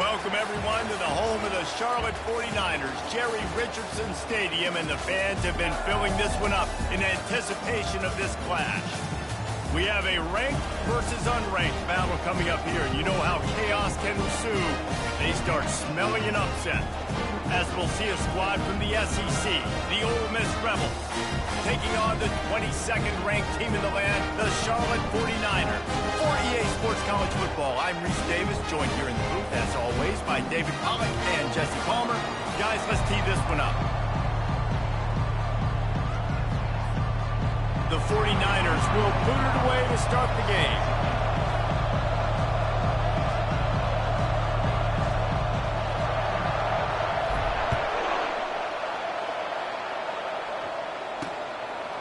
Welcome, everyone, to the home of the Charlotte 49ers, Jerry Richardson Stadium, and the fans have been filling this one up in anticipation of this clash. We have a ranked versus unranked battle coming up here, and you know how chaos can ensue if they start smelling an upset. As we'll see a squad from the SEC, the Ole Miss Rebels, taking on the 22nd ranked team in the land, the Charlotte 49ers. For EA Sports College Football, I'm Reese Davis, joined here in the booth, as always, by David Pollack and Jesse Palmer. Guys, let's tee this one up. The 49ers will boot it away to start the game.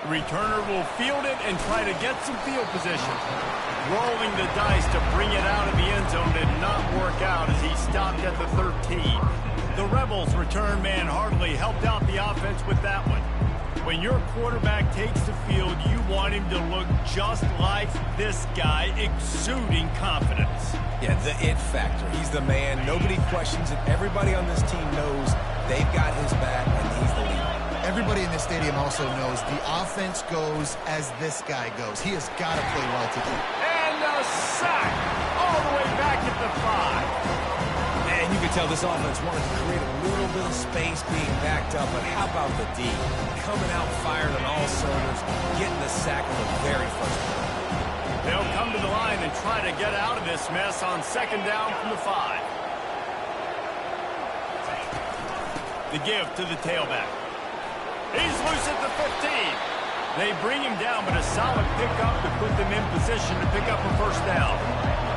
The returner will field it and try to get some field position. Rolling the dice to bring it out of the end zone did not work out as he stopped at the 13. The Rebels' return man hardly helped out the offense with that one. When your quarterback takes the field, you want him to look just like this guy, exuding confidence. Yeah, the it factor. He's the man. Nobody questions it. Everybody on this team knows they've got his back, and he's the leader. Everybody in this stadium also knows the offense goes as this guy goes. He has got to play well today. And a sack all the way back at the 5. And you can tell this offense wanted to create a little bit of space being backed up, but how about the D? Coming out fired on all cylinders, getting the sack on the very first play. They'll come to the line and try to get out of this mess on second down from the 5. The give to the tailback. He's loose at the 15. They bring him down, but a solid pickup to put them in position to pick up a first down.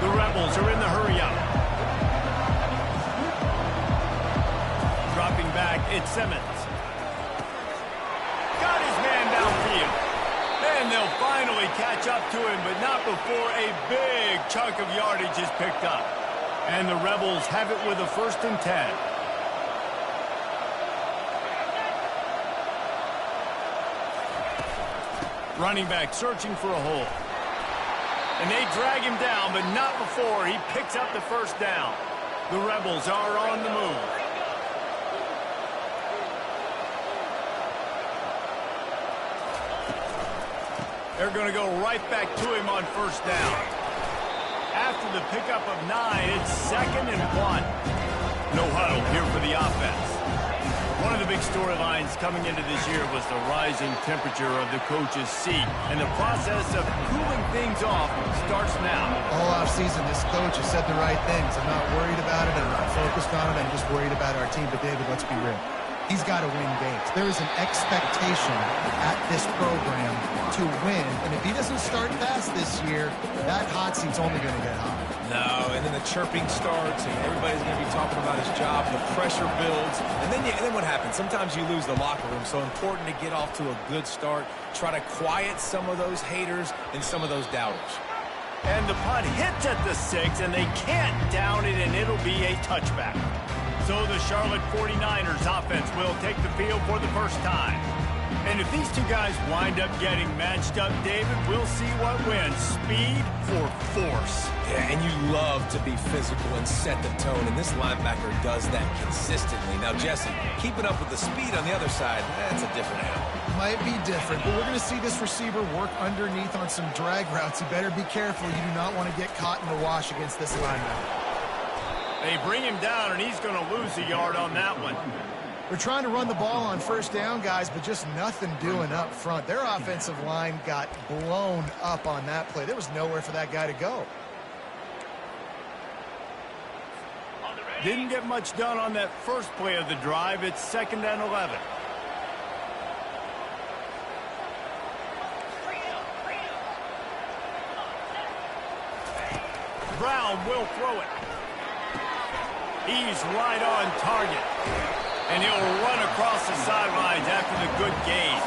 The Rebels are in the hurry-up. Dropping back, it's Simmons. Got his man downfield. And they'll finally catch up to him, but not before a big chunk of yardage is picked up. And the Rebels have it with a 1st and 10. Running back searching for a hole. And they drag him down, but not before he picks up the first down. The Rebels are on the move. They're going to go right back to him on first down. After the pickup of 9, it's 2nd and 1. No huddle here for the offense. One of the big storylines coming into this year was the rising temperature of the coach's seat, and the process of cooling things off starts now. All offseason, this coach has said the right things. I'm not worried about it. I'm not focused on it. I'm just worried about our team. But, David, let's be real. He's got to win games. There is an expectation at this program to win, and if he doesn't start fast this year, that hot seat's only going to get hot. No, and then the chirping starts, and everybody's going to be talking about his job. The pressure builds, and then what happens? Sometimes you lose the locker room, so important to get off to a good start. Try to quiet some of those haters and some of those doubters. And the punt hits at the 6, and they can't down it, and it'll be a touchback. So the Charlotte 49ers offense will take the field for the first time. And if these two guys wind up getting matched up, David, we'll see what wins. Speed for force. Yeah, and you love to be physical and set the tone, and this linebacker does that consistently. Now, Jesse, keeping up with the speed on the other side, that's a different animal. Might be different, but we're going to see this receiver work underneath on some drag routes. You better be careful. You do not want to get caught in the wash against this linebacker. They bring him down, and he's going to lose a yard on that one. We're trying to run the ball on first down, guys, but just nothing doing up front. Their offensive line got blown up on that play. There was nowhere for that guy to go. Didn't get much done on that first play of the drive. It's 2nd and 11. Brown will throw it. He's right on target. And he'll run across the sidelines after the good gain.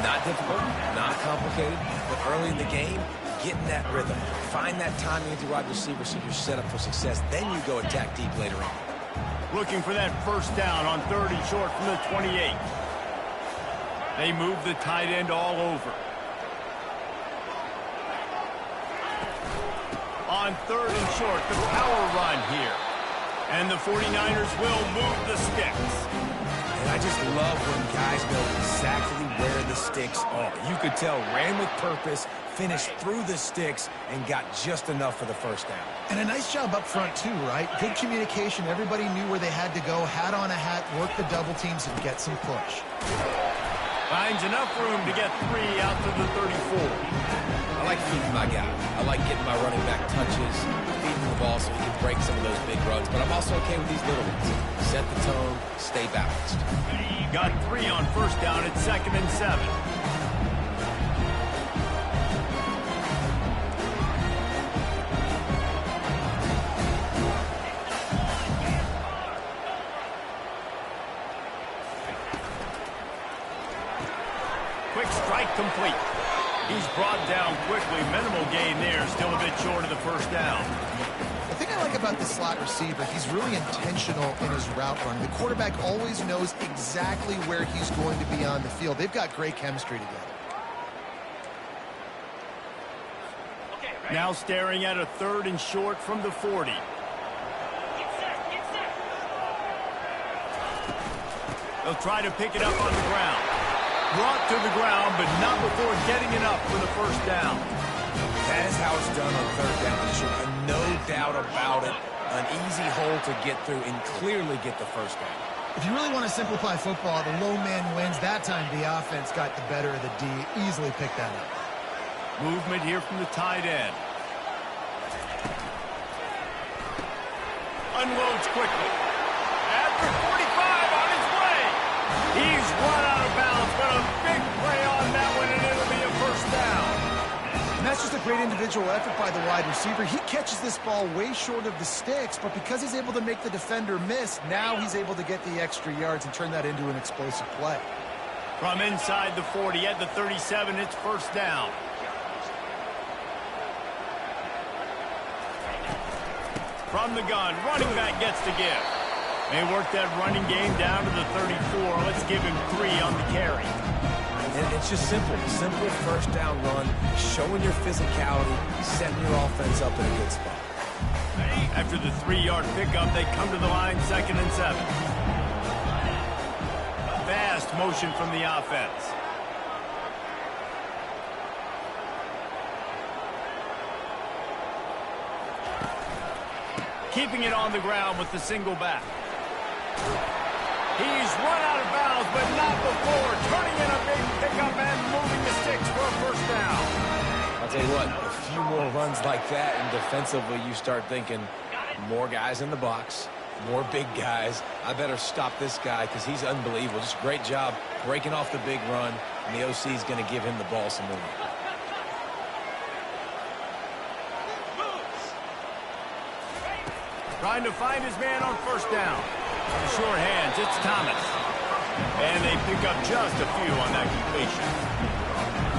Not difficult, not complicated, but early in the game, getting that rhythm. Find that timing with your wide receiver so you're set up for success. Then you go attack deep later on. Looking for that first down on 3rd and short from the 28. They move the tight end all over. On 3rd and short, the power run here. And the 49ers will move the sticks. And I just love when guys know exactly where the sticks are. You could tell, ran with purpose, finished through the sticks, and got just enough for the first down. And a nice job up front, too, right? Good communication. Everybody knew where they had to go, hat on a hat, work the double teams, and get some push. Finds enough room to get 3 out to the 34. I like feeding my guy. I like getting my running back touches, feeding the ball so he can break some of those big runs. But I'm also okay with these little ones. Set the tone, stay balanced. Got 3 on first down at 2nd and 7. Quick strike complete. He's brought down quickly. Minimal gain there. Still a bit short of the first down. The thing I like about the slot receiver, he's really intentional in his route running. The quarterback always knows exactly where he's going to be on the field. They've got great chemistry together. Now staring at a 3rd and short from the 40. They'll try to pick it up on the ground. Brought to the ground, but not before getting it up for the first down. That is how it's done on 3rd down and short. No doubt about it. An easy hole to get through and clearly get the first down. If you really want to simplify football, the low man wins. That time the offense got the better of the D. Easily picked that up. Movement here from the tight end. Unloads quickly. After 45 on his way. He's run out of bounds, but a big play on that one, and it'll be a first down. And that's just a great individual effort by the wide receiver. He catches this ball way short of the sticks, but because he's able to make the defender miss, now he's able to get the extra yards and turn that into an explosive play. From inside the 40 at the 37, it's first down. From the gun, running back gets to give. They work that running game down to the 34. Let's give him 3 on the carry. And it's just simple. Simple first down run, showing your physicality, setting your offense up in a good spot. After the 3-yard pickup, they come to the line 2nd and 7. Fast motion from the offense. Keeping it on the ground with the single back. He's run out of bounds, but not before. Turning in a big pickup and moving the sticks for a first down. I'll tell you what, a few more runs like that, and defensively you start thinking, more guys in the box, more big guys. I better stop this guy because he's unbelievable. Just great job breaking off the big run, and the OC is going to give him the ball some more. Trying to find his man on first down. Sure hands, it's Thomas. And they pick up just a few on that completion.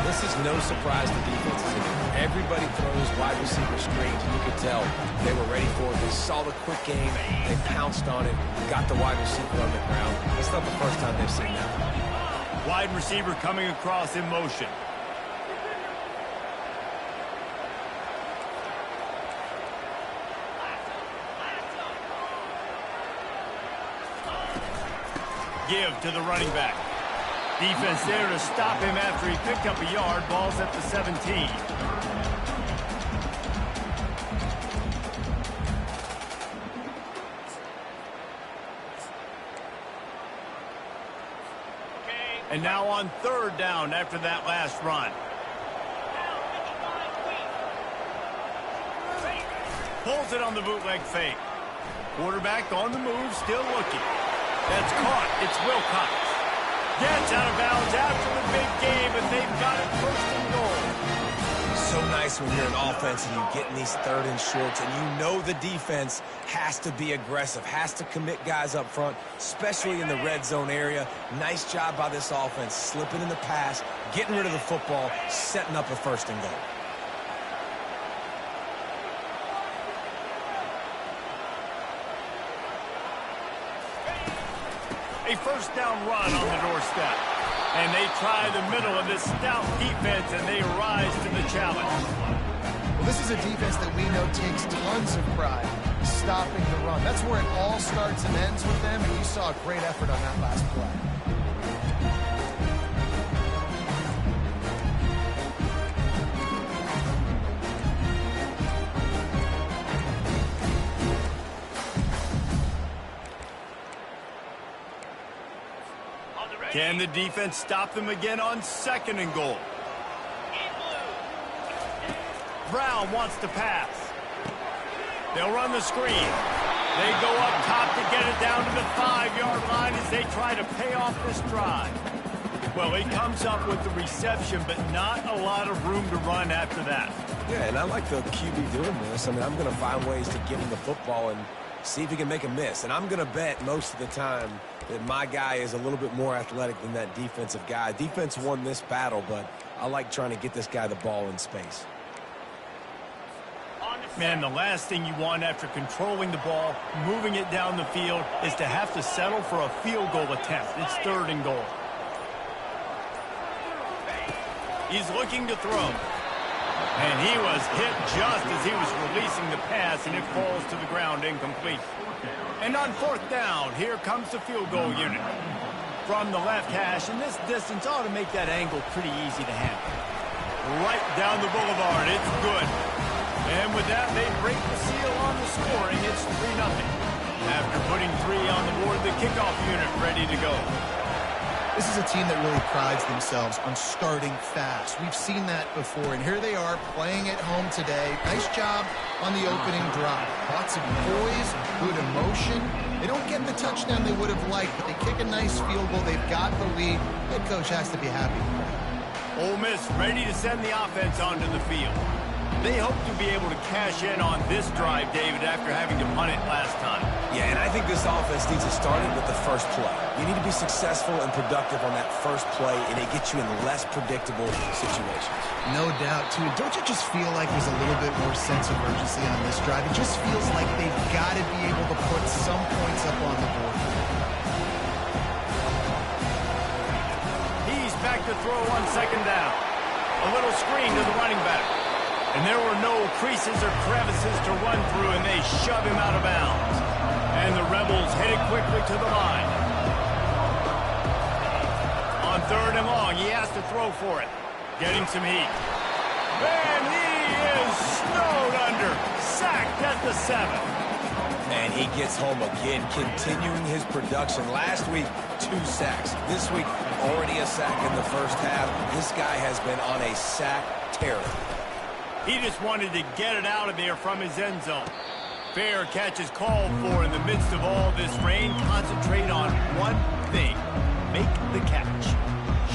This is no surprise to defenses. Everybody throws wide receiver screens, and you could tell they were ready for it. They saw the quick game, they pounced on it, got the wide receiver on the ground. It's not the first time they've seen that. Wide receiver coming across in motion. Give to the running back. Defense there to stop him after he picked up a yard. Ball's at the 17. And now on 3rd down after that last run. Pulls it on the bootleg fake. Quarterback on the move, still looking. That's caught. It's Wilcox. Gets out of bounds after the big game, but they've got it 1st and goal. So nice when you're an offense and you get in these 3rd and shorts, and you know the defense has to be aggressive, has to commit guys up front, especially in the red zone area. Nice job by this offense, slipping in the pass, getting rid of the football, setting up a 1st and goal. A first down run on the doorstep. And they try the middle of this stout defense, and they rise to the challenge. Well, this is a defense that we know takes tons of pride stopping the run. That's where it all starts and ends with them, and you saw a great effort on that last play. Can the defense stop them again on 2nd and goal? Brown wants to pass. They'll run the screen. They go up top to get it down to the 5-yard line as they try to pay off this drive. Well, he comes up with the reception, but not a lot of room to run after that. Yeah, and I like the QB doing this. I mean, I'm going to find ways to give him the football and see if he can make a miss. And I'm going to bet most of the time that my guy is a little bit more athletic than that defensive guy. Defense won this battle, but I like trying to get this guy the ball in space. Man, the last thing you want after controlling the ball, moving it down the field, is to have to settle for a field goal attempt. It's 3rd and goal. He's looking to throw. And he was hit just as he was releasing the pass, and it falls to the ground incomplete. And on 4th down, here comes the field goal unit. From the left hash, and this distance ought to make that angle pretty easy to handle. Right down the boulevard, it's good. And with that, they break the seal on the scoring. It's 3-0. After putting 3 on the board, the kickoff unit ready to go. This is a team that really prides themselves on starting fast. We've seen that before, and here they are playing at home today. Nice job on the opening drive. Lots of poise, good emotion. They don't get the touchdown they would have liked, but they kick a nice field goal. They've got the lead. Head coach has to be happy with that. Ole Miss ready to send the offense onto the field. They hope to be able to cash in on this drive, David, after having to punt it last time. Yeah, and I think this offense needs to start it with the first play. You need to be successful and productive on that first play, and it gets you in less predictable situations. No doubt, too. Don't you just feel like there's a little bit more sense of urgency on this drive? It just feels like they've got to be able to put some points up on the board. He's back to throw on 2nd down. A little screen to the running back. And there were no creases or crevices to run through, and they shove him out of bounds. And the Rebels headed quickly to the line. On 3rd and long, he has to throw for it. Getting some heat. And he is snowed under. Sacked at the 7. And he gets home again, continuing his production. Last week, 2 sacks. This week, already a sack in the first half. This guy has been on a sack terror. He just wanted to get it out of there from his end zone. Fair catch is called for in the midst of all this rain. Concentrate on one thing. Make the catch.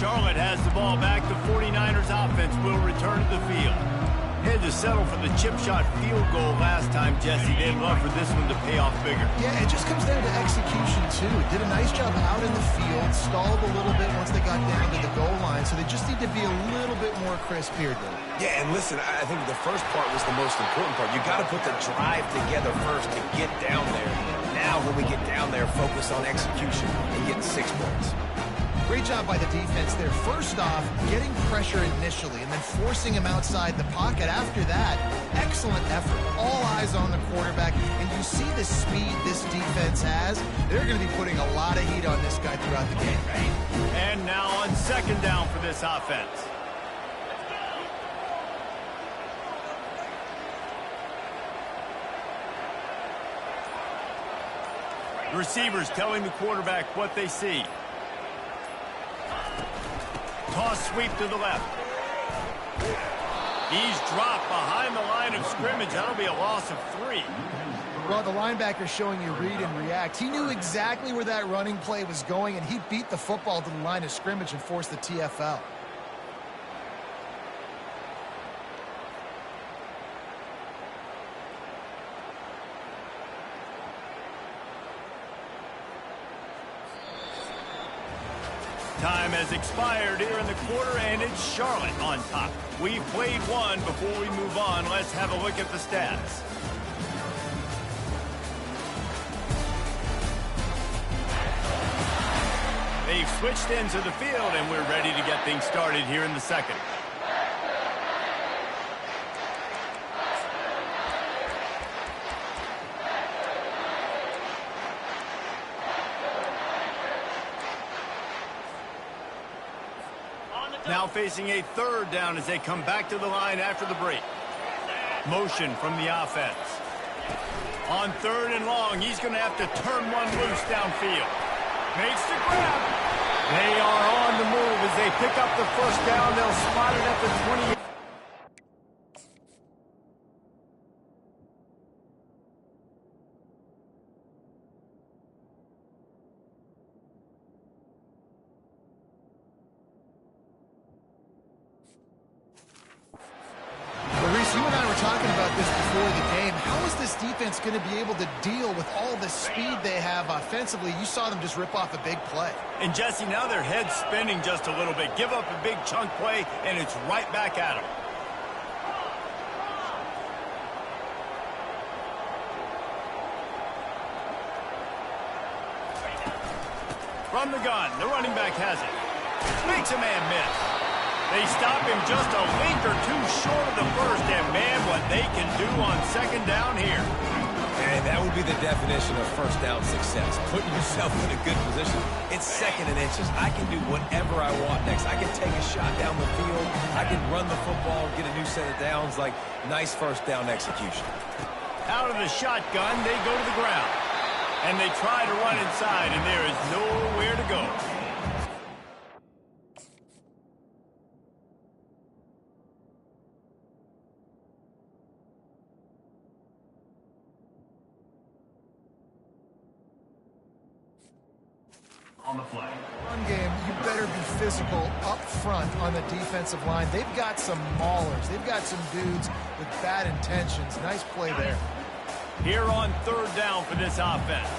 Charlotte has the ball back. The 49ers offense will return to the field. Had to settle for the chip shot field goal last time, Jesse. They'd love for this one to pay off bigger. Yeah, it just comes down to execution, too. Did a nice job out in the field, stalled a little bit once they got down to the goal line, so they just need to be a little bit more crisp here, Dave. Yeah, and listen, I think the first part was the most important part. You got to put the drive together first to get down there. Now, when we get down there, focus on execution and getting 6 points. Great job by the defense there. First off, getting pressure initially and then forcing him outside the pocket. After that, excellent effort. All eyes on the quarterback. And you see the speed this defense has. They're going to be putting a lot of heat on this guy throughout the game, right? And now on 2nd down for this offense. Receivers telling the quarterback what they see. Toss sweep to the left. He's dropped behind the line of scrimmage. That'll be a loss of 3. Well, the linebacker's showing you read and react. He knew exactly where that running play was going, and he beat the football to the line of scrimmage and forced the TFL. Time has expired here in the quarter, and it's Charlotte on top. We've played one. Before we move on, let's have a look at the stats. They've switched into the field, and we're ready to get things started here in the 2nd. Now facing a third down as they come back to the line after the break. Motion from the offense. On third and long, he's going to have to turn one loose downfield. Makes the grab. They are on the move as they pick up the first down. They'll spot it at the 28. You and I were talking about this before the game. How is this defense going to be able to deal with all the speed they have offensively? You saw them just rip off a big play. And Jesse, now their head's spinning just a little bit. Give up a big chunk play, and it's right back at them. From the gun, the running back has it. Makes a man miss. They stop him just a link or two short of the first, and man, what they can do on second down here. And that would be the definition of first down success. Putting yourself in a good position. It's second and inches. I can do whatever I want next. I can take a shot down the field. I can run the football, get a new set of downs. Like, nice first down execution. Out of the shotgun, they go to the ground. And they try to run inside, and there is nowhere to go. On the play. Run game, you better be physical up front on the defensive line. They've got some maulers. They've got some dudes with bad intentions. Nice play there. Here on third down for this offense.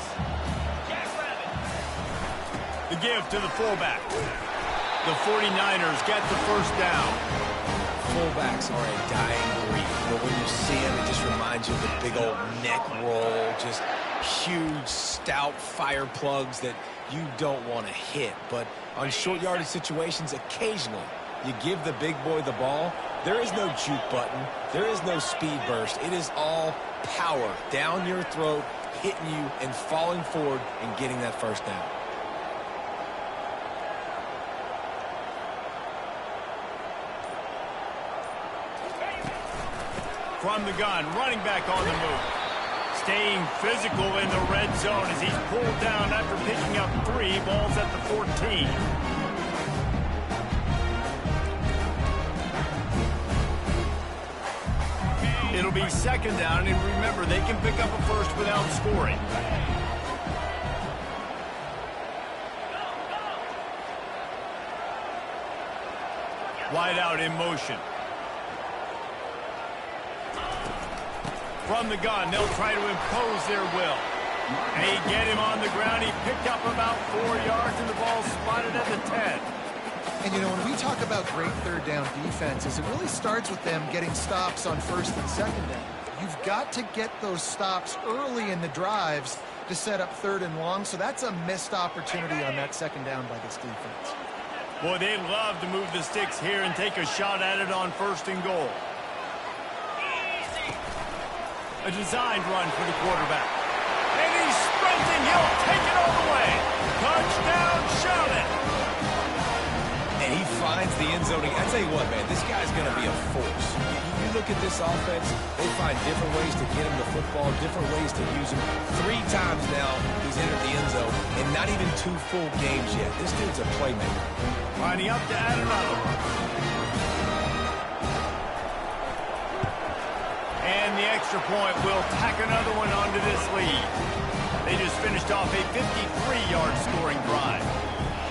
The give to the fullback. The 49ers get the first down. Fullbacks are a dying breed. But when you see them, it just reminds you of the big old neck roll, just huge, stout fire plugs that you don't want to hit. But on short yardage situations, occasionally you give the big boy the ball. There is no juke button. There is no speed burst. It is all power down your throat, hitting you and falling forward and getting that first down. From the gun, running back on the move. Staying physical in the red zone as he's pulled down after picking up 3 balls at the 14. It'll be second down, and remember, they can pick up a first without scoring. Wide out in motion. From the gun, they'll try to impose their will. They get him on the ground. He picked up about 4 yards, and the ball spotted at the 10. And, you know, when we talk about great third down defenses, it really starts with them getting stops on first and second down. You've got to get those stops early in the drives to set up third and long, so that's a missed opportunity on that second down by this defense. Boy, they love to move the sticks here and take a shot at it on first and goal. A designed run for the quarterback. And he's sprinting. He'll take it all the way. Touchdown, Charlotte. And he finds the end zone. I tell you what, man, this guy's going to be a force. You look at this offense, they find different ways to get him the football, different ways to use him. 3 times now he's entered the end zone, and not even 2 full games yet. This dude's a playmaker. Lining up to add another one. And the extra point will tack another one onto this lead. They just finished off a 53-yard scoring drive.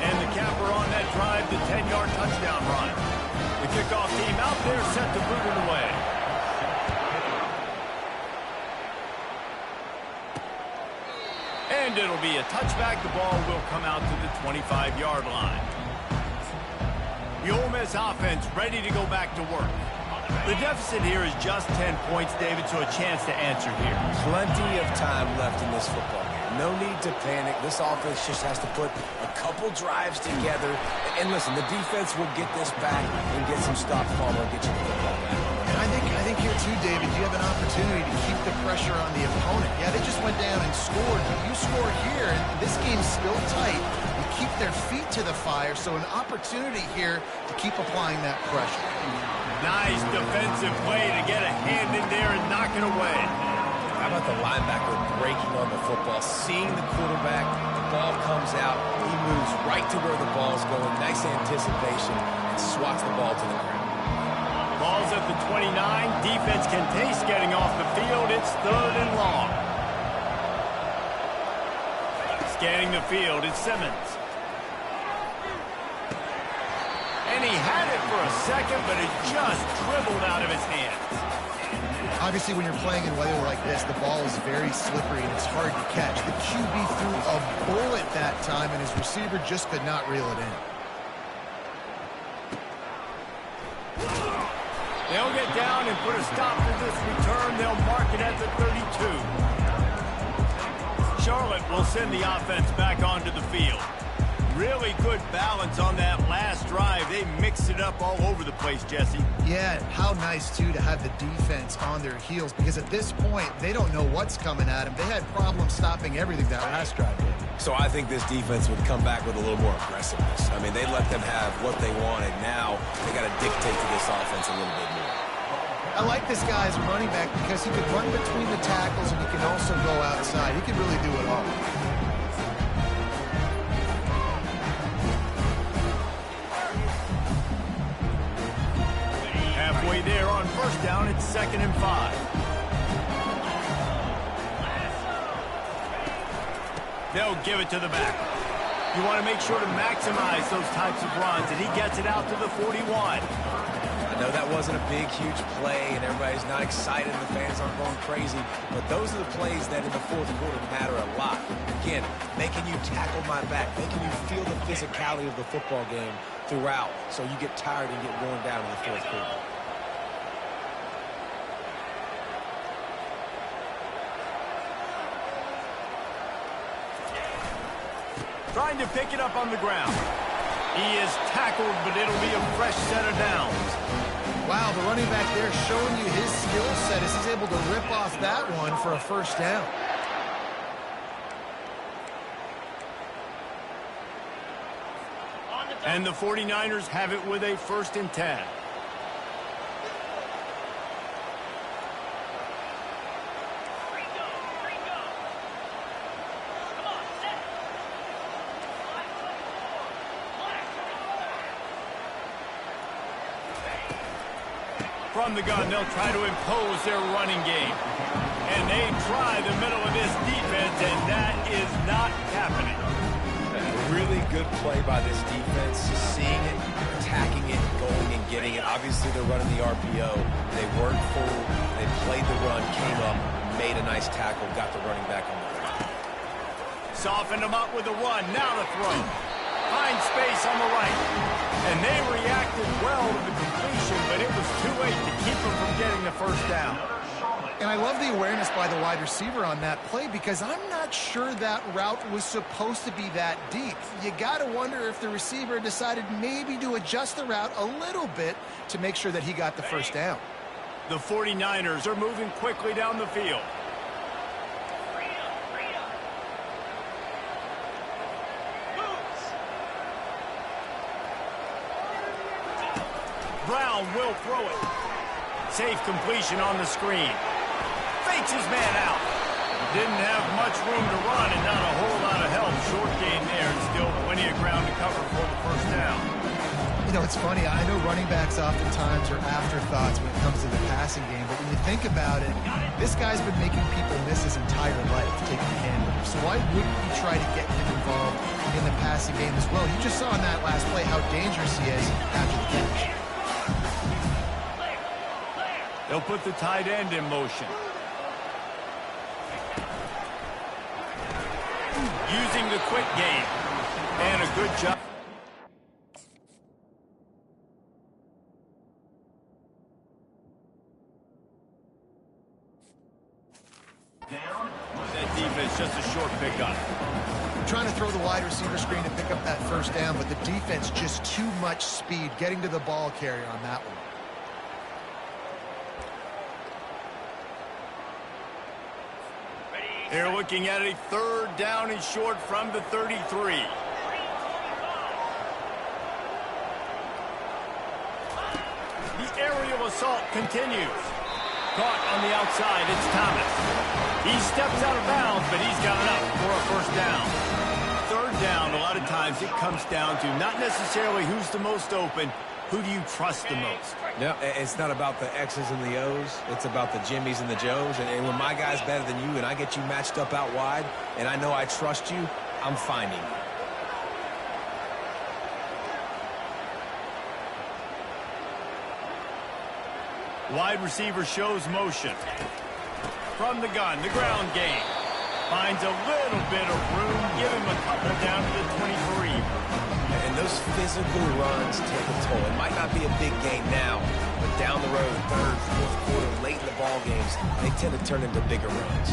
And the capper on that drive, the 10-yard touchdown run. The kickoff team out there set to boot it away. And it'll be a touchback. The ball will come out to the 25-yard line. The Ole Miss offense ready to go back to work. The deficit here is just 10 points, David, so a chance to answer here. Plenty of time left in this football game. No need to panic. This offense just has to put a couple drives together. And listen, the defense will get this back and get some stops following and get you the football back. And I think here too, David, you have an opportunity to keep the pressure on the opponent. Yeah, they just went down and scored, but you score here, and this game's still tight. You keep their feet to the fire, so an opportunity here to keep applying that pressure. Nice defensive play to get a hand in there and knock it away. How about the linebacker breaking on the football, seeing the quarterback, the ball comes out, he moves right to where the ball's going, nice anticipation, and swats the ball to the ground. Ball's at the 29. Defense can taste getting off the field. It's 3rd and long. Scanning the field, it's Simmons. And he had it for a second, but it just dribbled out of his hands. Obviously, when you're playing in weather like this, the ball is very slippery and it's hard to catch. The QB threw a bullet that time, and his receiver just could not reel it in. They'll get down and put a stop to this return. They'll mark it at the 32. Charlotte will send the offense back onto the field. Really good balance on that last drive. They mixed it up all over the place, Jesse. Yeah, how nice, too, to have the defense on their heels, because at this point, they don't know what's coming at them. They had problems stopping everything that last drive did. So I think this defense would come back with a little more aggressiveness. I mean, they let them have what they wanted. Now they got to dictate to this offense a little bit more. I like this guy as a running back because he can run between the tackles and he can also go outside. He can really do it all. Halfway there on 1st down, it's 2nd and 5. They'll give it to the back. You want to make sure to maximize those types of runs, and he gets it out to the 41. I know that wasn't a big, huge play, and everybody's not excited, and the fans aren't going crazy, but those are the plays that in the 4th quarter matter a lot. Again, making you tackle my back, making you feel the physicality of the football game throughout, so you get tired and get worn down in the 4th quarter. Trying to pick it up on the ground. He is tackled, but it'll be a fresh set of downs. Wow, the running back there showing you his skill set as he's able to rip off that one for a 1st down. And the 49ers have it with a 1st and 10. From the gun, they'll try to impose their running game. And they try the middle of this defense, and that is not happening. A really good play by this defense, seeing it, attacking it, going and getting it. Obviously, they're running the RPO. They weren't full. They played the run, came up, made a nice tackle, got the running back on the ground. Softened them up with a run. Now the throw. Find space on the right. And they reacted well to the completion, but it was too late to keep them from getting the 1st down. And I love the awareness by the wide receiver on that play because I'm not sure that route was supposed to be that deep. You got to wonder if the receiver decided maybe to adjust the route a little bit to make sure that he got the 1st down. The 49ers are moving quickly down the field. Brown will throw it. Safe completion on the screen. Fakes his man out. Didn't have much room to run and not a whole lot of help. Short gain there and still plenty of ground to cover for the 1st down. You know, it's funny. I know running backs oftentimes are afterthoughts when it comes to the passing game, but when you think about it, this guy's been making people miss his entire life taking the handoff. So why wouldn't you try to get him involved in the passing game as well? You just saw in that last play how dangerous he is after the catch. They'll put the tight end in motion. Using the quick game. And a good job. That defense just a short pickup. Trying to throw the wide receiver screen to pick up that 1st down, but the defense just too much speed getting to the ball carrier on that one. They're looking at a 3rd down and short from the 33. The aerial assault continues. Caught on the outside, it's Thomas. He steps out of bounds, but he's got enough for a first down. Third down, a lot of times it comes down to not necessarily who's the most open, who do you trust the most? No, it's not about the X's and the O's. It's about the Jimmies and the Joes. And when my guy's better than you and I get you matched up out wide and I know I trust you, I'm finding you. Wide receiver shows motion. From the gun, the ground game. Finds a little bit of room. Give him a couple down to the 23. And those physical runs take a toll. It might not be a big gain now, but down the road, third, fourth quarter, late in the ball games, they tend to turn into bigger runs.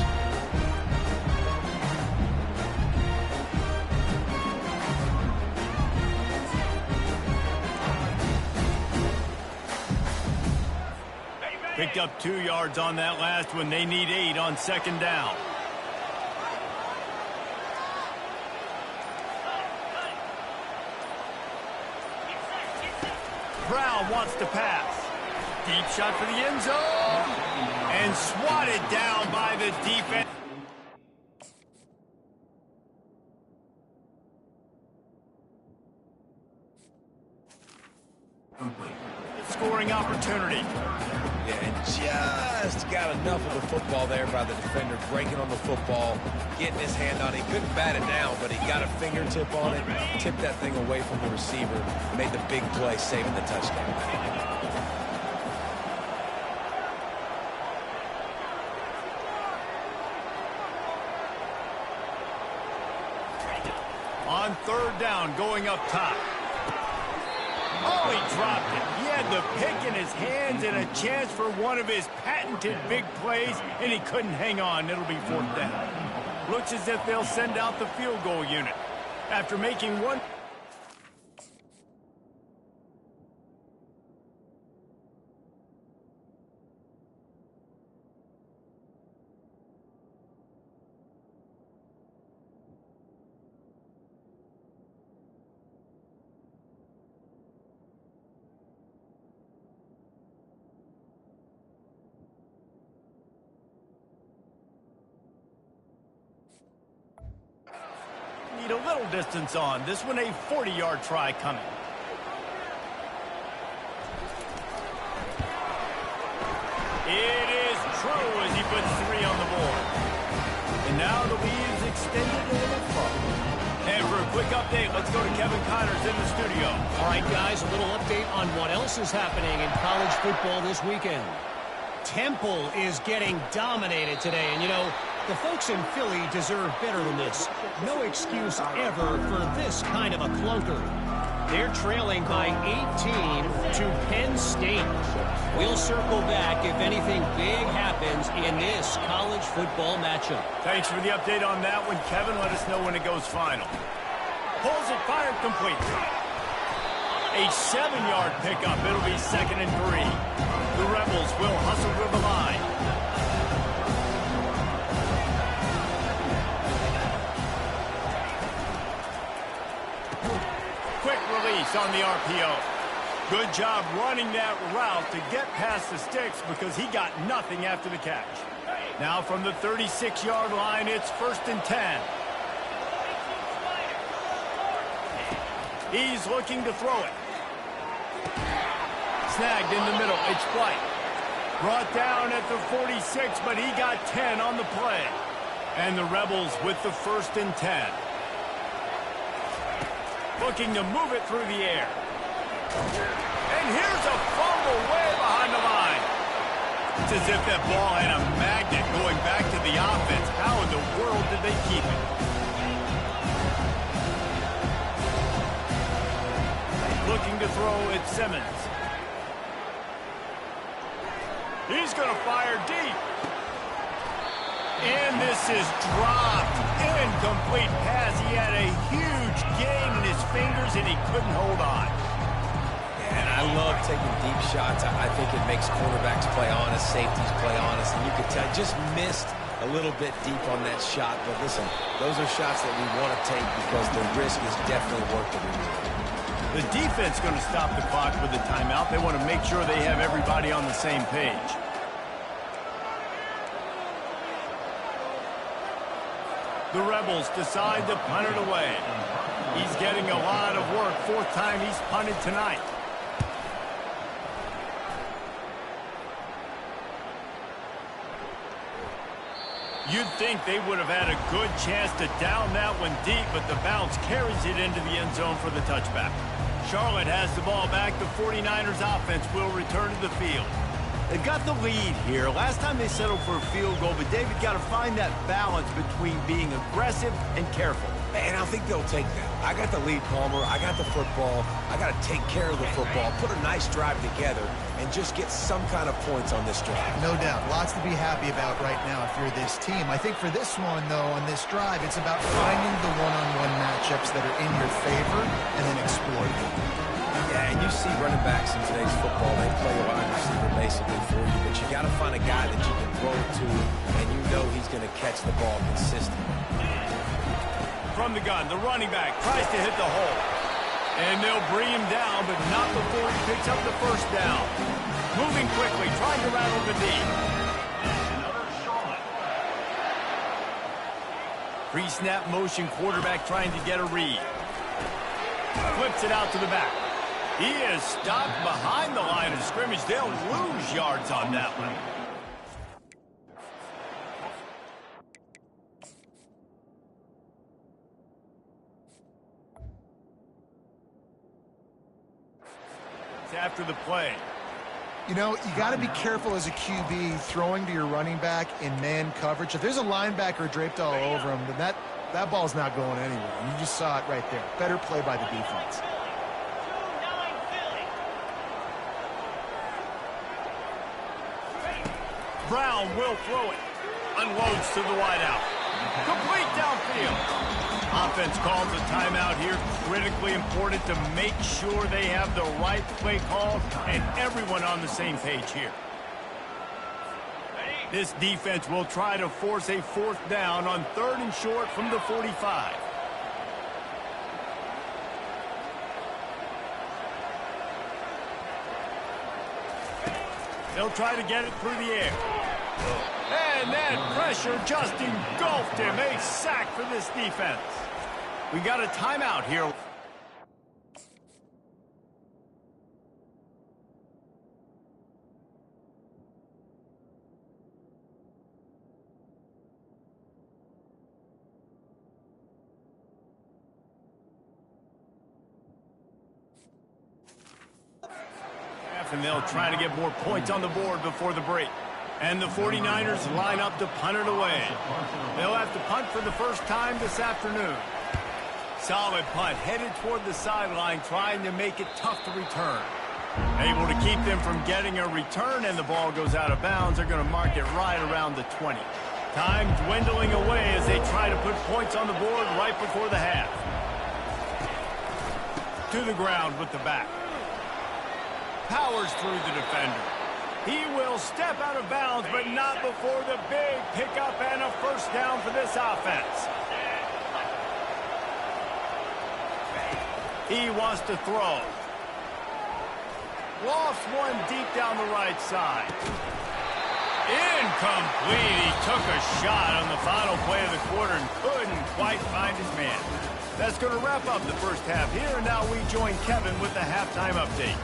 Picked up 2 yards on that last one. They need 8 on second down. Brown wants to pass. Deep shot for the end zone. And swatted down by the defense. Scoring opportunity. Yeah, and just got enough of the football there by the defender, breaking on the football, getting his hand on it. He couldn't bat it down, but he got a fingertip on it, tipped that thing away from the receiver, made the big play, saving the touchdown. On third down, going up top. Oh, he dropped it. He had the pick in his hands and a chance for one of his patented big plays, and he couldn't hang on. It'll be fourth down. Looks as if they'll send out the field goal unit. After making one... Need a little distance on. This one a 40-yard try coming. It is true as he puts 3 on the board. And now the lead is extended a little further. And for a quick update, let's go to Kevin Connors in the studio. All right, guys, a little update on what else is happening in college football this weekend. Temple is getting dominated today, and you know, the folks in Philly deserve better than this. No excuse ever for this kind of a clunker. They're trailing by 18 to Penn State. We'll circle back if anything big happens in this college football matchup. Thanks for the update on that one, Kevin. Let us know when it goes final. Pulls it, fired complete. A 7-yard pickup. It'll be 2nd and 3. The Rebels will hustle to the line. Quick release on the RPO. Good job running that route to get past the sticks because he got nothing after the catch. Now from the 36-yard line, it's 1st and 10. He's looking to throw it. Snagged in the middle. It's Flight. Brought down at the 46, but he got 10 on the play. And the Rebels with the 1st and 10. Looking to move it through the air. And here's a fumble way behind the line. It's as if that ball had a magnet going back to the offense. How in the world did they keep it? Looking to throw at Simmons. He's going to fire deep. And this is dropped. Incomplete pass. He had a huge gain in his fingers, and he couldn't hold on. And I love taking deep shots. I think it makes quarterbacks play honest, safeties play honest. And you could tell, just missed a little bit deep on that shot. But listen, those are shots that we want to take because the risk is definitely worth the reward. The defense going to stop the clock with a timeout. They want to make sure they have everybody on the same page. The Rebels decide to punt it away. He's getting a lot of work. Fourth time he's punted tonight. You'd think they would have had a good chance to down that one deep, but the bounce carries it into the end zone for the touchback. Charlotte has the ball back. The 49ers offense will return to the field. They've got the lead here. Last time they settled for a field goal, but David got to find that balance between being aggressive and careful. And I think they'll take that. I got the lead, Palmer. I got the football. I got to take care of the football, put a nice drive together, and just get some kind of points on this drive. No doubt. Lots to be happy about right now if you're this team. I think for this one, though, on this drive, it's about finding the one-on-one matchups that are in your favor and then exploiting them. Yeah, and you see running backs in today's football, they play a wide receiver basically for you, but you got to find a guy that you can throw it to, and you know he's going to catch the ball consistently. From the gun, the running back tries to hit the hole. And they'll bring him down, but not before he picks up the first down. Moving quickly, trying to rattle the D. Pre-snap motion quarterback trying to get a read. Flips it out to the back. He is stopped behind the line of scrimmage. They'll lose yards on that one. After the play. You know, you got to be careful as a QB throwing to your running back in man coverage. If there's a linebacker draped all over him, then that ball's not going anywhere. You just saw it right there. Better play by the defense. Brown will throw it. Unloads to the wideout. Complete downfield. Offense calls a timeout here. Critically important to make sure they have the right play call and everyone on the same page here. This defense will try to force a fourth down on 3rd and short from the 45. They'll try to get it through the air. And that pressure just engulfed him. A sack for this defense. We got a timeout here. And they'll try to get more points on the board before the break. And the 49ers line up to punt it away. They'll have to punt for the first time this afternoon. Solid punt, headed toward the sideline, trying to make it tough to return. Able to keep them from getting a return, and the ball goes out of bounds. They're going to mark it right around the 20. Time dwindling away as they try to put points on the board right before the half. To the ground with the back. Powers through the defender. He will step out of bounds, but not before the big pickup and a first down for this offense. He wants to throw. Lost one deep down the right side. Incomplete. He took a shot on the final play of the quarter and couldn't quite find his man. That's going to wrap up the first half here, and now we join Kevin with the halftime update.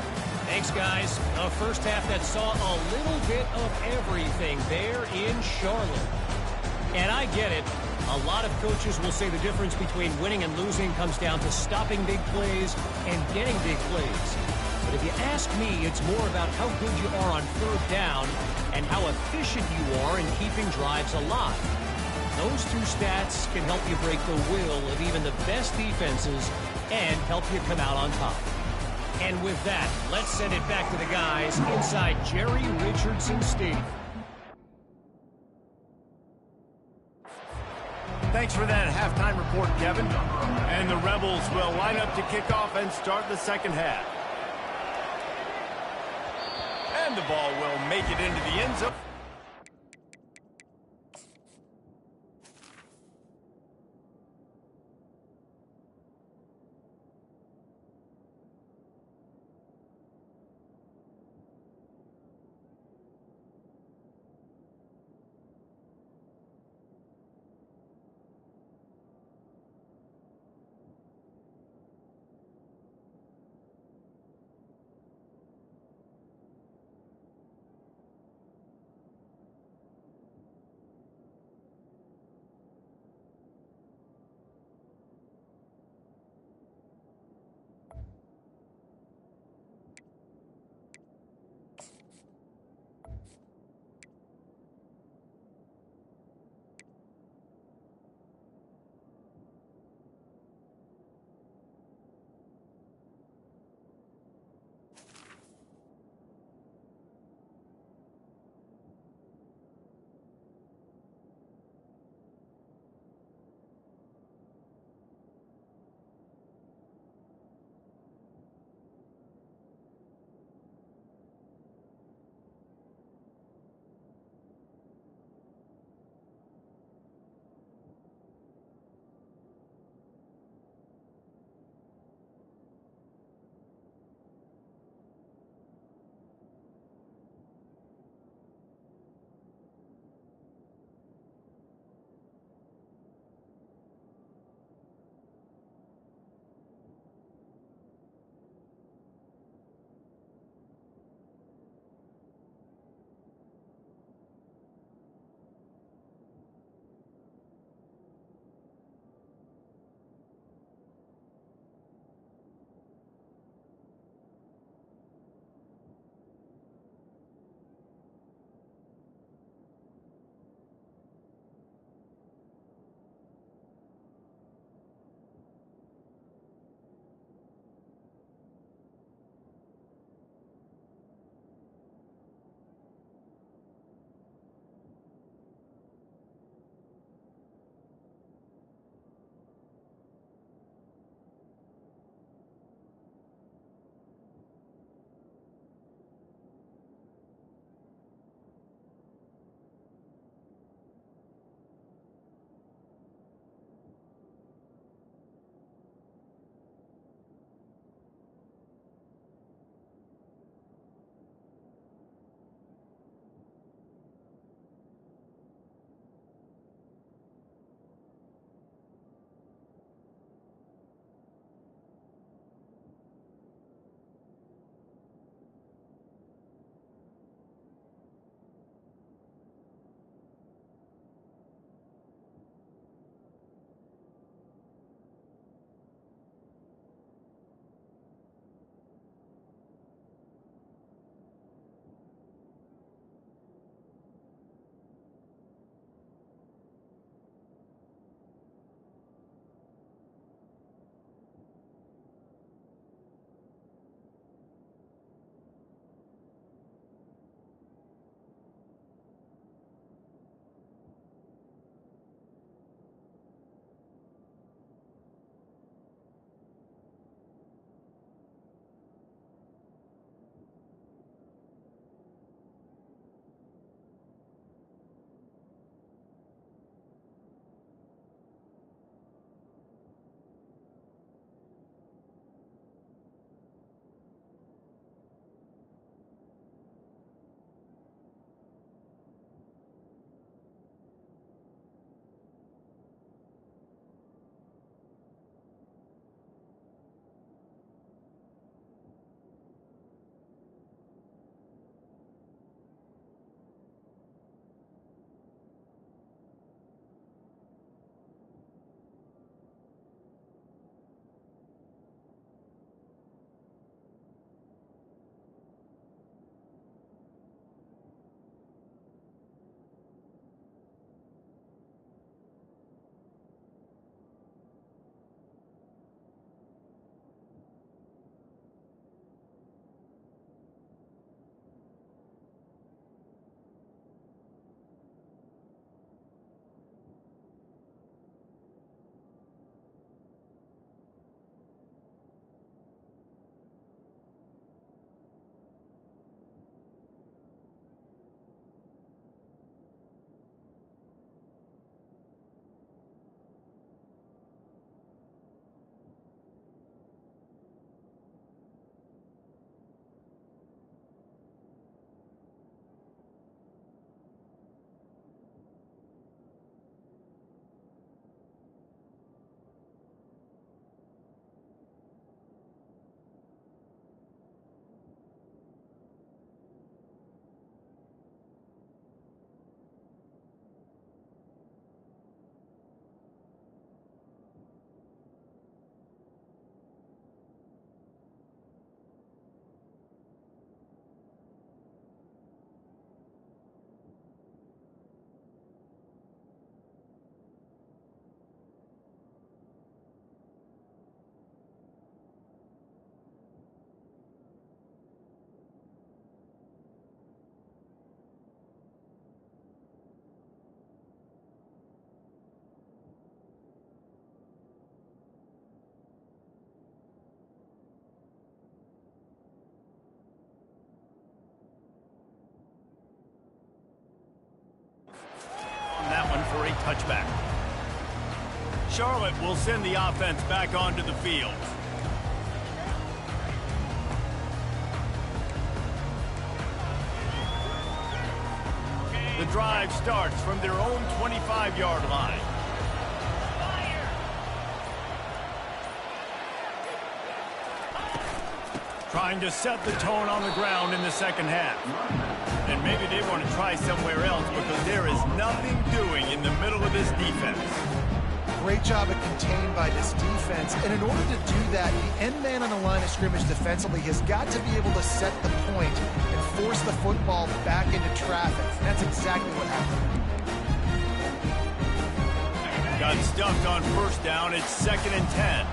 Thanks, guys. A first half that saw a little bit of everything there in Charlotte. And I get it. A lot of coaches will say the difference between winning and losing comes down to stopping big plays and getting big plays. But if you ask me, it's more about how good you are on 3rd down and how efficient you are in keeping drives alive. Those two stats can help you break the will of even the best defenses and help you come out on top. And with that, let's send it back to the guys inside Jerry Richardson Stadium. Thanks for that halftime report, Kevin. And the Rebels will line up to kick off and start the second half. And the ball will make it into the end zone. touchback. Charlotte will send the offense back onto the field. The drive starts from their own 25-yard line. Trying to set the tone on the ground in the second half. And maybe they want to try somewhere else because there is nothing doing in the middle of this defense. Great job of contained by this defense. And in order to do that, the end man on the line of scrimmage defensively has got to be able to set the point and force the football back into traffic. And that's exactly what happened. Got stuffed on first down. It's 2nd and 10.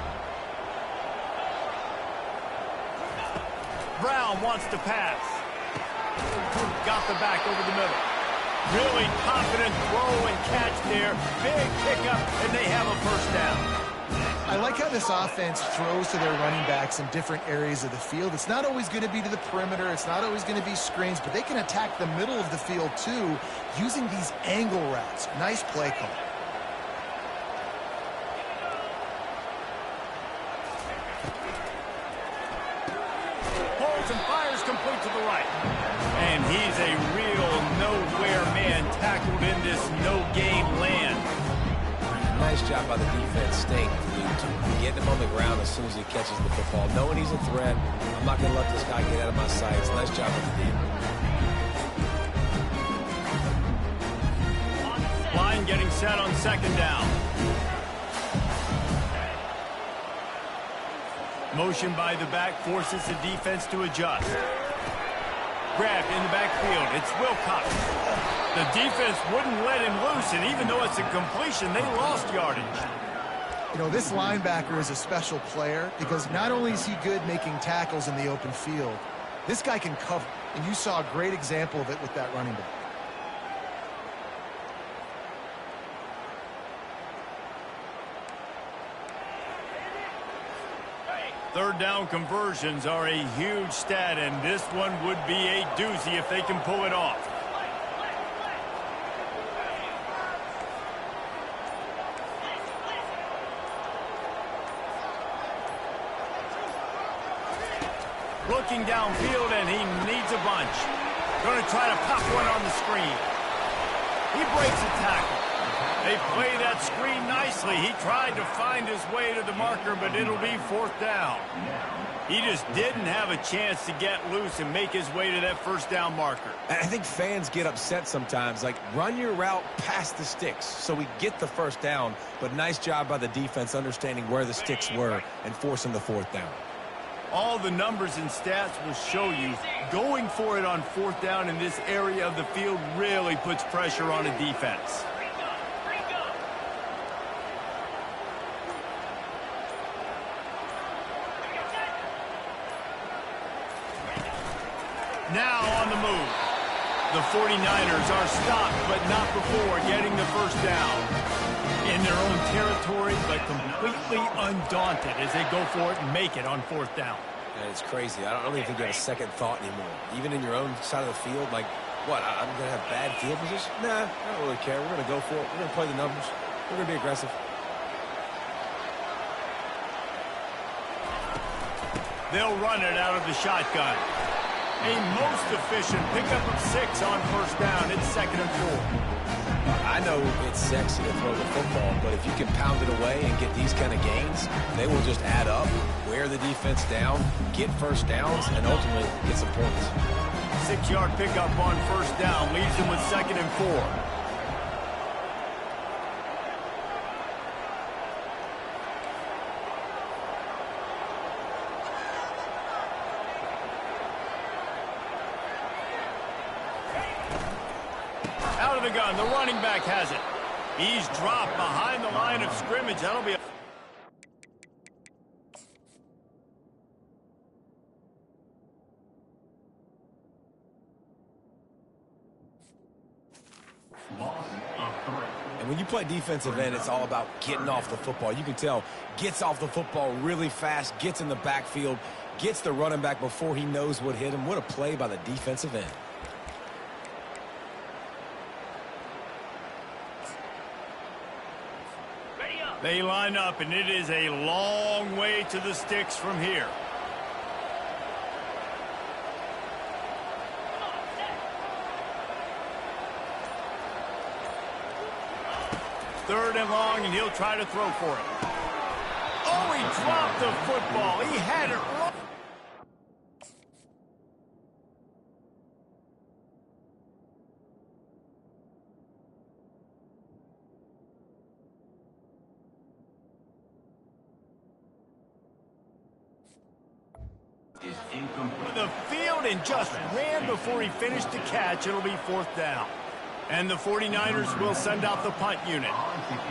Brown wants to pass. Got the back over the middle. Really confident throw and catch there. Big pickup, and they have a first down. I like how this offense throws to their running backs in different areas of the field. It's not always going to be to the perimeter. It's not always going to be screens, but they can attack the middle of the field, too, using these angle routes. Nice play call. And fires complete to the right. And he's a real nowhere man tackled in this no-game land. Nice job by the defense staying glued to him, getting him on the ground as soon as he catches the football. Knowing he's a threat, I'm not going to let this guy get out of my sights. Nice job by the defense. Line getting set on 2nd down. Motion by the back forces the defense to adjust. Grab in the backfield. It's Wilcox. The defense wouldn't let him loose, and even though it's a completion, they lost yardage. You know, this linebacker is a special player because not only is he good making tackles in the open field, this guy can cover. And you saw a great example of it with that running back. Third down conversions are a huge stat, and this one would be a doozy if they can pull it off. Looking downfield, and he needs a bunch. Going to try to pop one on the screen. He breaks a tackle. They play that screen nicely. He tried to find his way to the marker, but it'll be 4th down. He just didn't have a chance to get loose and make his way to that first down marker. And I think fans get upset sometimes, like run your route past the sticks so we get the first down, but nice job by the defense understanding where the sticks were and forcing the 4th down. All the numbers and stats will show you going for it on 4th down in this area of the field really puts pressure on a defense. Now on the move. The 49ers are stopped, but not before getting the first down. In their own territory, but completely undaunted as they go for it and make it on 4th down. Yeah, it's crazy. I don't really think you have a second thought anymore. Even in your own side of the field, like, what, I'm going to have bad field position? Nah, I don't really care. We're going to go for it. We're going to play the numbers. We're going to be aggressive. They'll run it out of the shotgun. A most efficient pickup of 6 on first down. It's 2nd and 4. I know it's sexy to throw the football, but if you can pound it away and get these kind of gains, they will just add up, wear the defense down, get first downs, and ultimately get some points. 6-yard pickup on first down leaves them with 2nd and 4. Out of the gun, the running back has it. He's dropped behind the line of scrimmage. That'll be a... And when you play defensive end, it's all about getting off the football. You can tell, gets off the football really fast, gets in the backfield, gets the running back before he knows what hit him. What a play by the defensive end. They line up, and it is a long way to the sticks from here. Third and long, and he'll try to throw for it. Oh, he dropped the football. He had it wrong. The field and just ran before he finished the catch. It'll be fourth down. And the 49ers will send out the punt unit.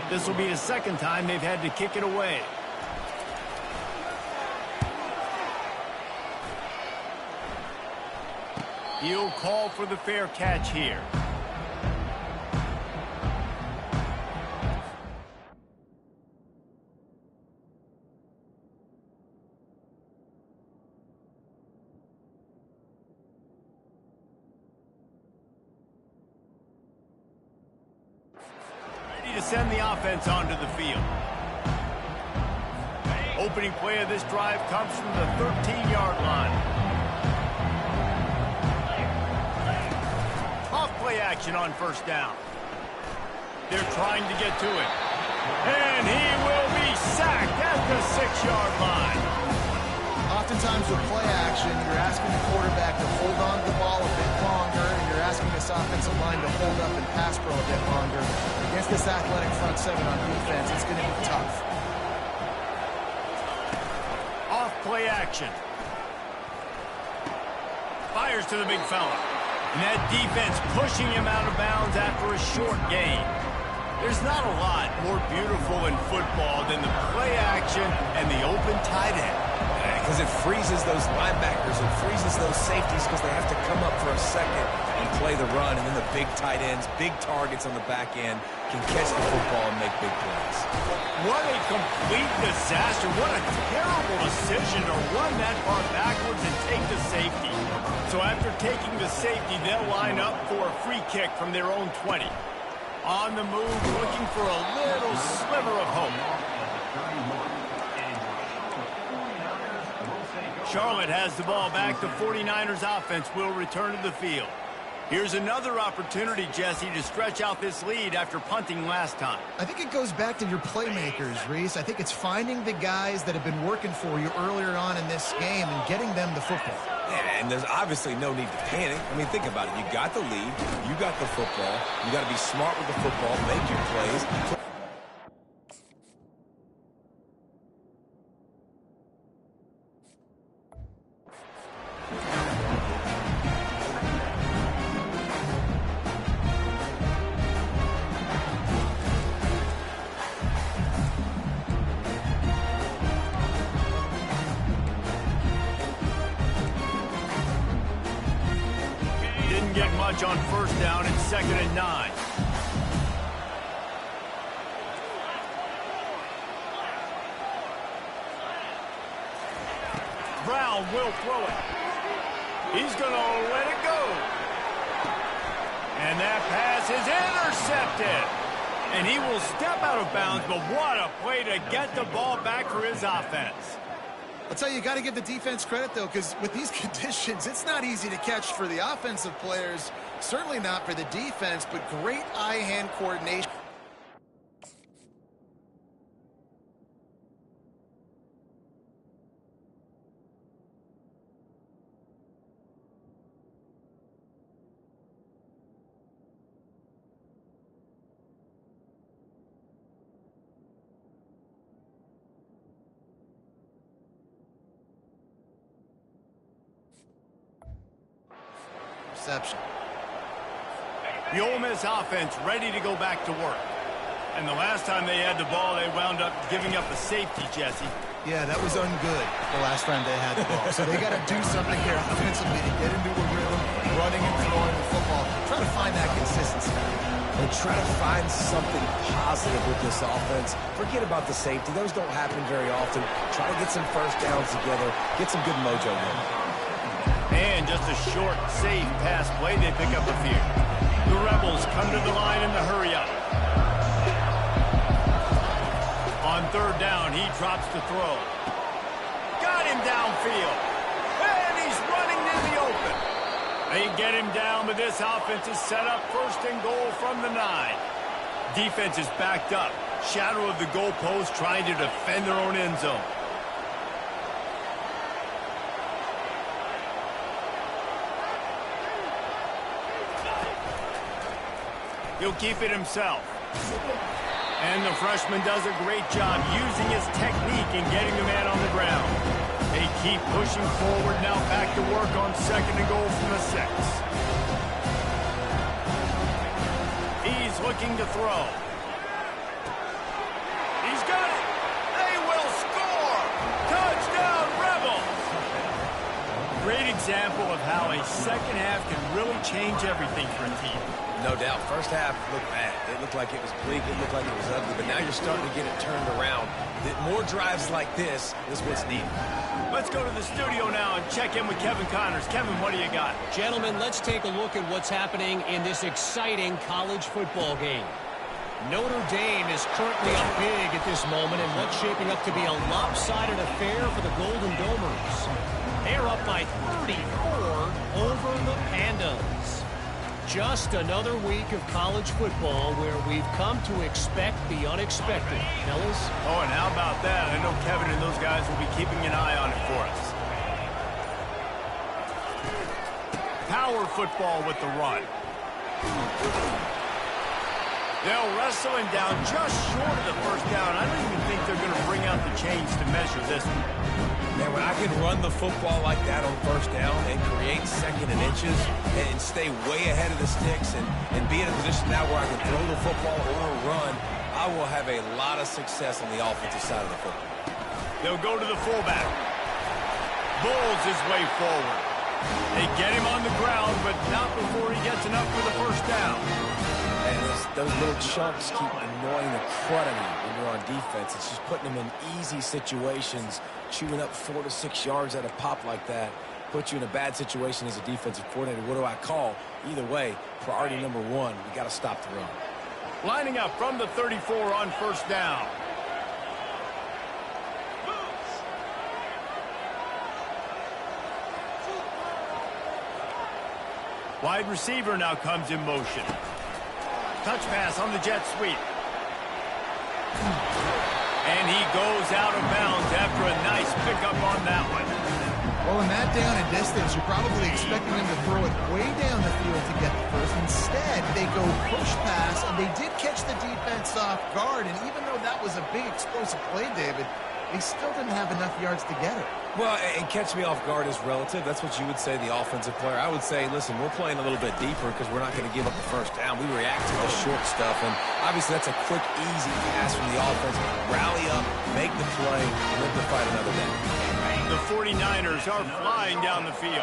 This will be the second time they've had to kick it away. He'll call for the fair catch here. To send the offense onto the field. Opening play of this drive comes from the 13-yard line. Off play action on first down. They're trying to get to it. And he will be sacked at the 6-yard line. Oftentimes with play action, you're asking the quarterback to hold on to the ball a bit longer, and you're asking this offensive line to hold up and pass pro a bit longer. Against this athletic front seven on defense, it's going to be tough. Off play action. Fires to the big fella. And that defense pushing him out of bounds after a short gain. There's not a lot more beautiful in football than the play action and the open tight end. Because it freezes those linebackers, it freezes those safeties because they have to come up for a second and play the run, and then the big tight ends, big targets on the back end can catch the football and make big plays. What a complete disaster. What a terrible decision to run that far backwards and take the safety. So after taking the safety, they'll line up for a free kick from their own 20. On the move, looking for a little sliver of hope. Charlotte has the ball back. The 49ers offense will return to the field. Here's another opportunity, Jesse, to stretch out this lead after punting last time. I think it goes back to your playmakers, Reese. I think it's finding the guys that have been working for you earlier on in this game and getting them the football. Yeah, and there's obviously no need to panic. I mean, think about it. You got the lead. You got the football. You got to be smart with the football, make your plays. Get much on first down and 2nd and 9. Brown will throw it. He's going to let it go. And that pass is intercepted. And he will step out of bounds, but what a play to get the ball back for his offense. I'll tell you, you got to give the defense credit, though, because with these conditions, it's not easy to catch for the offensive players. Certainly not for the defense, but great eye-hand coordination. Reception. The Ole Miss offense ready to go back to work. And the last time they had the ball, they wound up giving up a safety, Jesse. Yeah, that was ungood the last time they had the ball. So they got to do something here offensively to get into a rhythm, running and throwing the football. Try to find that consistency. And try to find something positive with this offense. Forget about the safety. Those don't happen very often. Try to get some first downs together. Get some good mojo going. And just a short, safe pass play. They pick up a few. The Rebels come to the line in the hurry up. On third down, he drops the throw. Got him downfield. And he's running in the open. They get him down, but this offense is set up first and goal from the 9. Defense is backed up. Shadow of the goalpost trying to defend their own end zone. He'll keep it himself. And the freshman does a great job using his technique and getting the man on the ground. They keep pushing forward, now back to work on second and goal from the 6. He's looking to throw. He's got it. They will score. Touchdown, Rebels. Great example of how a second half can really change everything for a team. No doubt. First half looked bad. It looked like it was bleak. It looked like it was ugly. But now you're starting to get it turned around. More drives like this is what's needed. Let's go to the studio now and check in with Kevin Connors. Kevin, what do you got? Gentlemen, let's take a look at what's happening in this exciting college football game. Notre Dame is currently up big at this moment in what's shaping up to be a lopsided affair for the Golden Domers. They're up by 34 over the Pandas. Just another week of college football where we've come to expect the unexpected. Fellas? Oh, and how about that? I know Kevin and those guys will be keeping an eye on it for us. Power football with the run. They'll wrestle him down just short of the first down. I don't even think they're going to bring out the chains to measure this one. Man, when I can run the football like that on first down and create second and inches and stay way ahead of the sticks and be in a position now where I can throw the football or run, I will have a lot of success on the offensive side of the football. They'll go to the fullback. Bulls his way forward. They get him on the ground, but not before he gets enough for the first down. And those little chunks keep annoying the crud out of you when you're on defense. It's just putting them in easy situations, chewing up 4 to 6 yards at a pop like that, puts you in a bad situation as a defensive coordinator. What do I call? Either way, priority number 1, we got to stop the run. Lining up from the 34 on first down. Wide receiver now comes in motion. Touch pass on the jet sweep. And he goes out of bounds after a nice pickup on that one. Well, in that down and distance, you're probably expecting him to throw it way down the field to get the first. Instead, they go push pass, and they did catch the defense off guard. And even though that was a big explosive play, David, they still didn't have enough yards to get it. Well, and catch me off guard is relative. That's what you would say, the offensive player. I would say, listen, we're playing a little bit deeper because we're not going to give up the first down. We react to the short stuff, and obviously that's a quick, easy pass from the offense. Rally up, make the play, and live to fight another day. The 49ers are flying down the field.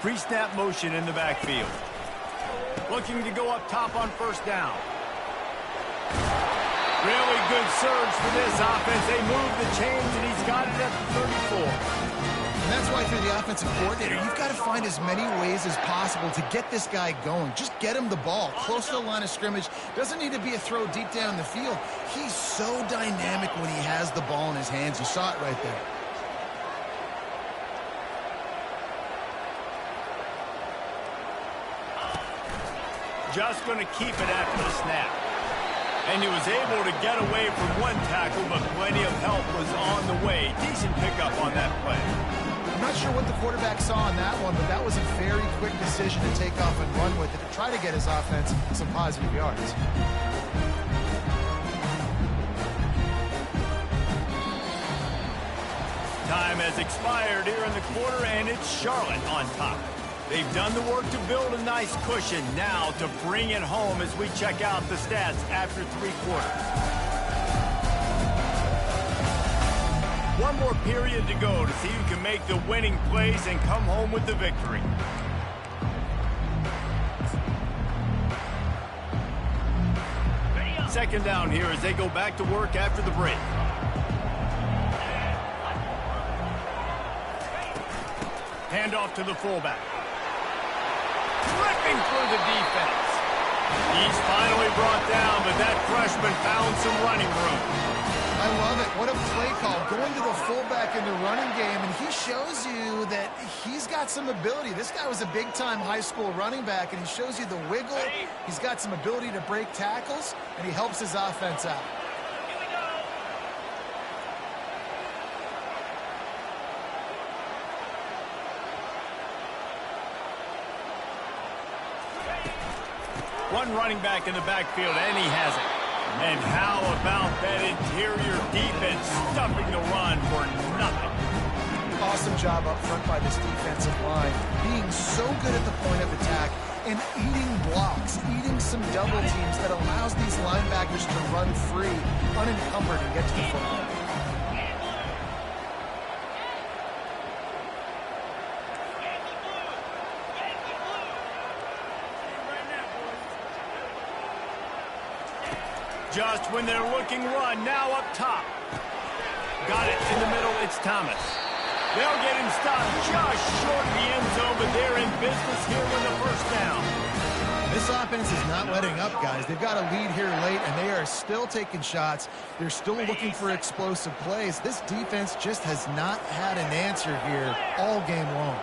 Pre-snap motion in the backfield. Looking to go up top on first down. Really good surge for this offense. They move the chains, and he's got it at the 34. And that's why, for the offensive coordinator, you've got to find as many ways as possible to get this guy going. Just get him the ball close to the line of scrimmage. Doesn't need to be a throw deep down the field. He's so dynamic when he has the ball in his hands. You saw it right there. Just going to keep it after the snap. And he was able to get away from one tackle, but plenty of help was on the way. Decent pickup on that play. I'm not sure what the quarterback saw on that one, but that was a very quick decision to take off and run with it to try to get his offense some positive yards. Time has expired here in the quarter, and it's Charlotte on top. They've done the work to build a nice cushion. Now to bring it home as we check out the stats after 3 quarters. One more period to go to see who can make the winning plays and come home with the victory. second down here as they go back to work after the break. Handoff to the fullback. Ripping through the defense. He's finally brought down, but that freshman found some running room. I love it. What a play call. Going to the fullback in the running game, and he shows you that he's got some ability. This guy was a big-time high school running back, and he shows you the wiggle. He's got some ability to break tackles, and he helps his offense out. One running back in the backfield, and he has it. And how about that interior defense stuffing the run for nothing? Awesome job up front by this defensive line, being so good at the point of attack and eating blocks, eating some double teams that allows these linebackers to run free, unencumbered, and get to the football. Just when they're looking run, now up top. Got it in the middle, it's Thomas. They'll get him stopped just short of the end zone, but they're in business here with the first down. This offense is not letting up, guys. They've got a lead here late, and they are still taking shots. They're still looking for explosive plays. This defense just has not had an answer here all game long.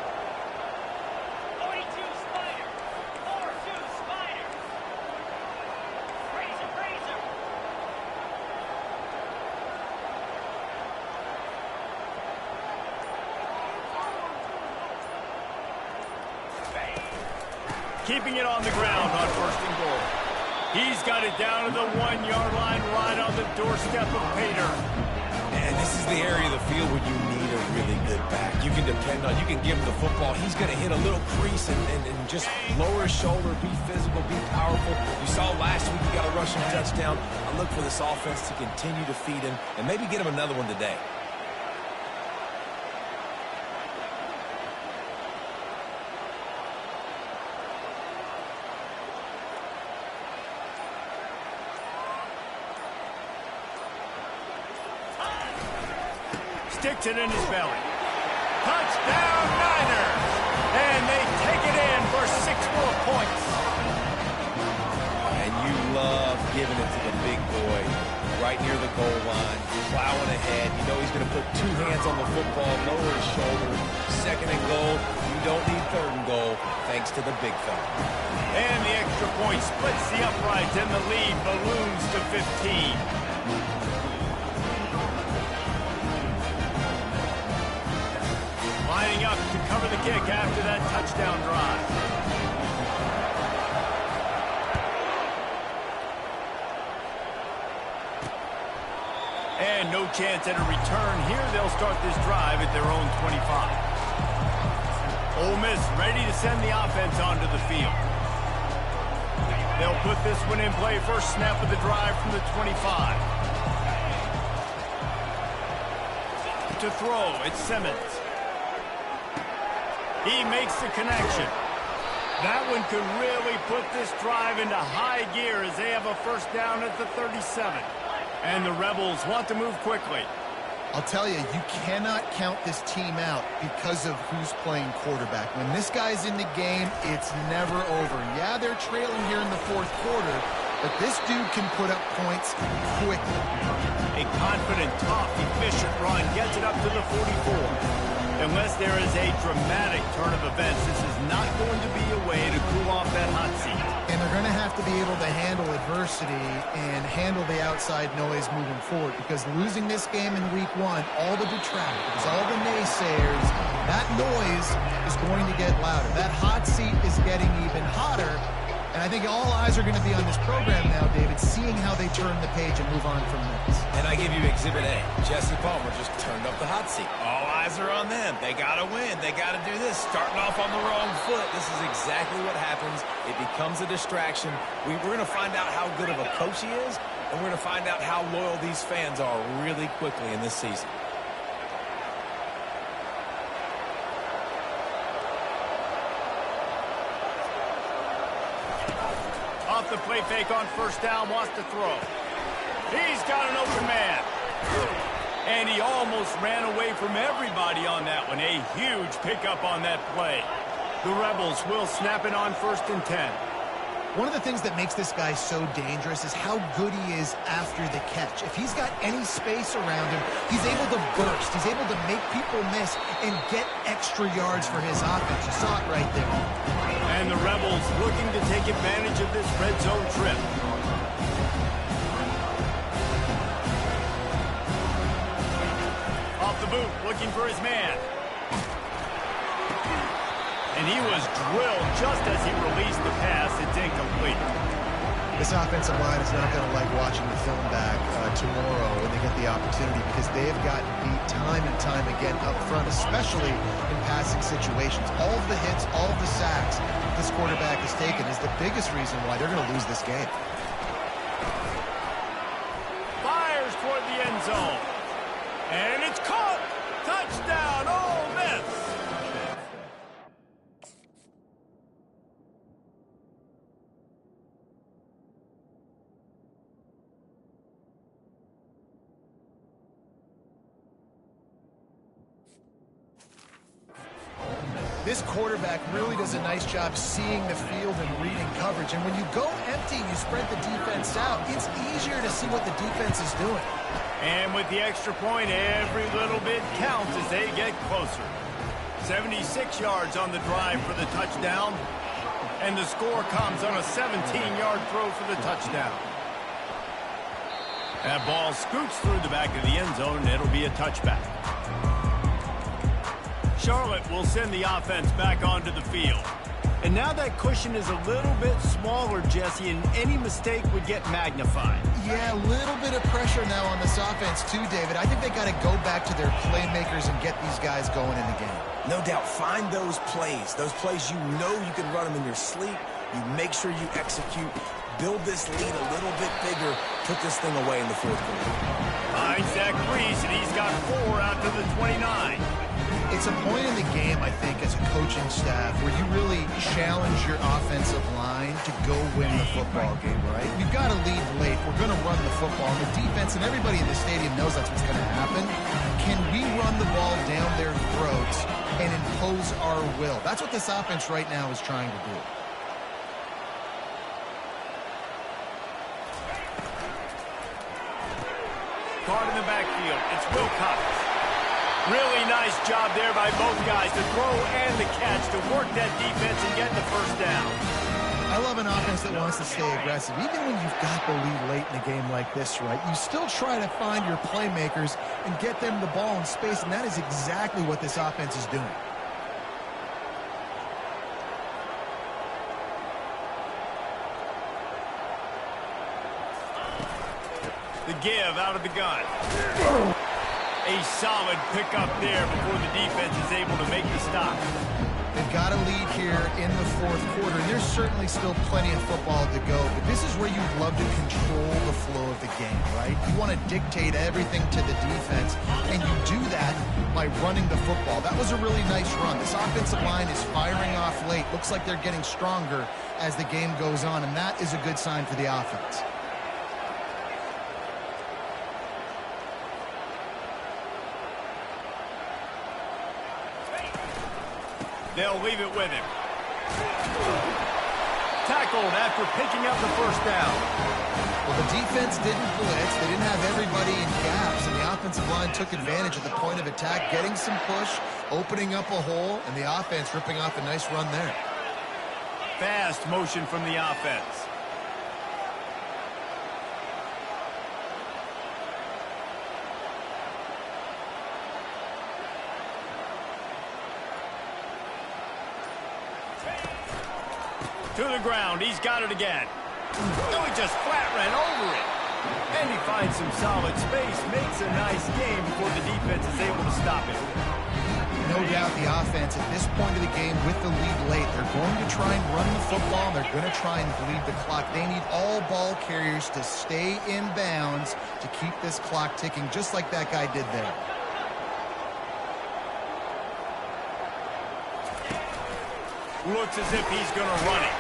Keeping it on the ground on first and goal. He's got it down to the 1-yard line right on the doorstep of Pater. And this is the area of the field where you need a really good back. You can depend on, you can give him the football. He's going to hit a little crease and just lower his shoulder, be physical, be powerful. You saw last week he got a rushing touchdown. I look for this offense to continue to feed him and maybe get him another one today. Sticks it in his belly. Touchdown, Niners! And they take it in for 6 more points. And you love giving it to the big boy right near the goal line, plowing ahead. You know he's going to put 2 hands on the football, lower his shoulder. Second and goal. You don't need third and goal, thanks to the big fella. And the extra point splits the uprights, and the lead balloons to 15. Lining up to cover the kick after that touchdown drive. And no chance at a return here. They'll start this drive at their own 25. Ole Miss ready to send the offense onto the field. They'll put this one in play. First snap of the drive from the 25. To throw, it's Simmons. He makes the connection. That one could really put this drive into high gear as they have a first down at the 37. And the Rebels want to move quickly. I'll tell you, you cannot count this team out because of who's playing quarterback. When this guy's in the game, it's never over. Yeah, they're trailing here in the fourth quarter, but this dude can put up points quickly. A confident, tough, efficient run gets it up to the 44. Unless there is a dramatic turn of events, this is not going to be a way to cool off that hot seat. And they're going to have to be able to handle adversity and handle the outside noise moving forward, because losing this game in week 1, all the detractors, all the naysayers, that noise is going to get louder. That hot seat is getting even hotter. And I think all eyes are going to be on this program now, David, seeing how they turn the page and move on from this. And I give you Exhibit A. Jesse Palmer just turned up the hot seat. All eyes are on them. They got to win. They got to do this. Starting off on the wrong foot. This is exactly what happens. It becomes a distraction. We're going to find out how good of a coach he is, and we're going to find out how loyal these fans are really quickly in this season. off the play fake on first down, wants to throw. He's got an open man. And he almost ran away from everybody on that one. A huge pickup on that play. The Rebels will snap it on 1st and 10. One of the things that makes this guy so dangerous is how good he is after the catch. If he's got any space around him, he's able to burst. He's able to make people miss and get extra yards for his offense. You saw it right there. And the Rebels looking to take advantage of this red zone trip. Off the boot, looking for his man. And he was drilled just as he released the pass. It's incomplete. This offensive line is not going to like watching the film back tomorrow when they get the opportunity, because they've gotten beat time and time again up front, especially in passing situations. All of the hits, all of the sacks this quarterback has taken is the biggest reason why they're going to lose this game. Fires toward the end zone. And it's caught. Touchdown, Ole Miss. This quarterback really does a nice job seeing the field and reading coverage. And when you go empty and you spread the defense out, it's easier to see what the defense is doing. And with the extra point, every little bit counts as they get closer. 76 yards on the drive for the touchdown. And the score comes on a 17-yard throw for the touchdown. That ball scoots through the back of the end zone, and it'll be a touchback. Charlotte will send the offense back onto the field. And now that cushion is a little bit smaller, Jesse, and any mistake would get magnified. Yeah, a little bit of pressure now on this offense too, David. I think they got to go back to their playmakers and get these guys going in the game. No doubt, find those plays you know you can run them in your sleep. You make sure you execute, build this lead a little bit bigger, put this thing away in the 4th quarter. Finds Zach Reese, and he's got 4 out to the 29. It's a point in the game, I think, as a coaching staff, where you really challenge your offensive line to go win the football game, right? We've got to lead late. We're going to run the football. And the defense and everybody in the stadium knows that's what's going to happen. Can we run the ball down their throats and impose our will? That's what this offense right now is trying to do. Guard in the backfield. It's Wilcox. Really nice job there by both guys to throw and the catch to work that defense and get the first down. I love an offense that wants to stay aggressive. Even when you've got the lead late in a game like this, right, you still try to find your playmakers and get them the ball in space, and that is exactly what this offense is doing. The give out of the gun. A solid pickup there before the defense is able to make the stop. They've got a lead here in the 4th quarter, and there's certainly still plenty of football to go, but this is where you'd love to control the flow of the game, right? You want to dictate everything to the defense, and you do that by running the football. That was a really nice run. This offensive line is firing off late. Looks like they're getting stronger as the game goes on, and that is a good sign for the offense. They'll leave it with him. Tackled after picking up the first down. Well, the defense didn't blitz. They didn't have everybody in gaps, and the offensive line took advantage of the point of attack, getting some push, opening up a hole, and the offense ripping off a nice run there. Fast motion from the offense. To the ground. He's got it again. Oh, he just flat ran over it. And he finds some solid space, makes a nice game before the defense is able to stop him. No doubt the offense at this point of the game with the lead late, they're going to try and run the football, and they're going to try and bleed the clock. They need all ball carriers to stay in bounds to keep this clock ticking, just like that guy did there. Looks as if he's going to run it.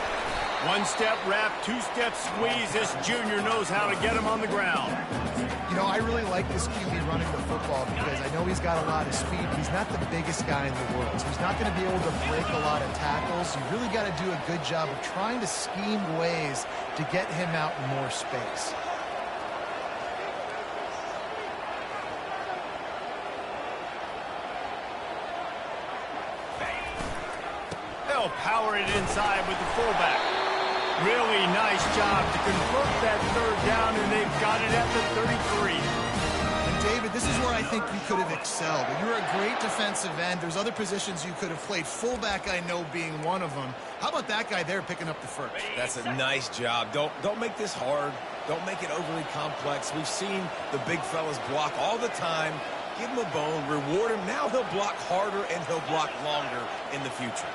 One-step wrap, two-step squeeze. This junior knows how to get him on the ground. You know, I really like this QB running the football because I know he's got a lot of speed, but he's not the biggest guy in the world. So he's not going to be able to break a lot of tackles. You really got to do a good job of trying to scheme ways to get him out in more space. They'll power it inside with the fullback. Really nice job to convert that third down, and they've got it at the 33. And David, this is where I think you could have excelled. You're a great defensive end. There's other positions you could have played. Fullback, I know, being one of them. How about that guy there picking up the first? That's a nice job. Don't make this hard. Don't make it overly complex. We've seen the big fellas block all the time. Give him a bone, reward him. Now he'll block harder and he'll block longer in the future.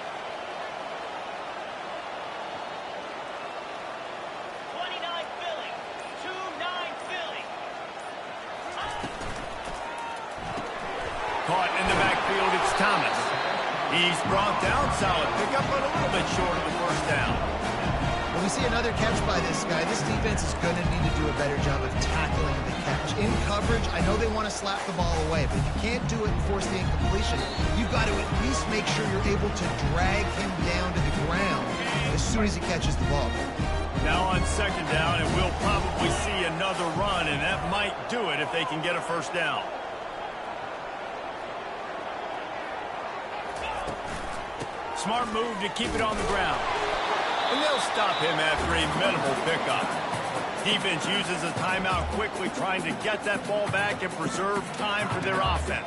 Caught in the backfield, it's Thomas. He's brought down, solid pickup, but a little bit short of the first down. When we see another catch by this guy, this defense is going to need to do a better job of tackling the catch. In coverage, I know they want to slap the ball away, but if you can't do it and force the incompletion, you've got to at least make sure you're able to drag him down to the ground as soon as he catches the ball. Now on second down, and we'll probably see another run, and that might do it if they can get a first down. Smart move to keep it on the ground. And they'll stop him after a minimal pickup. Defense uses a timeout quickly, trying to get that ball back and preserve time for their offense.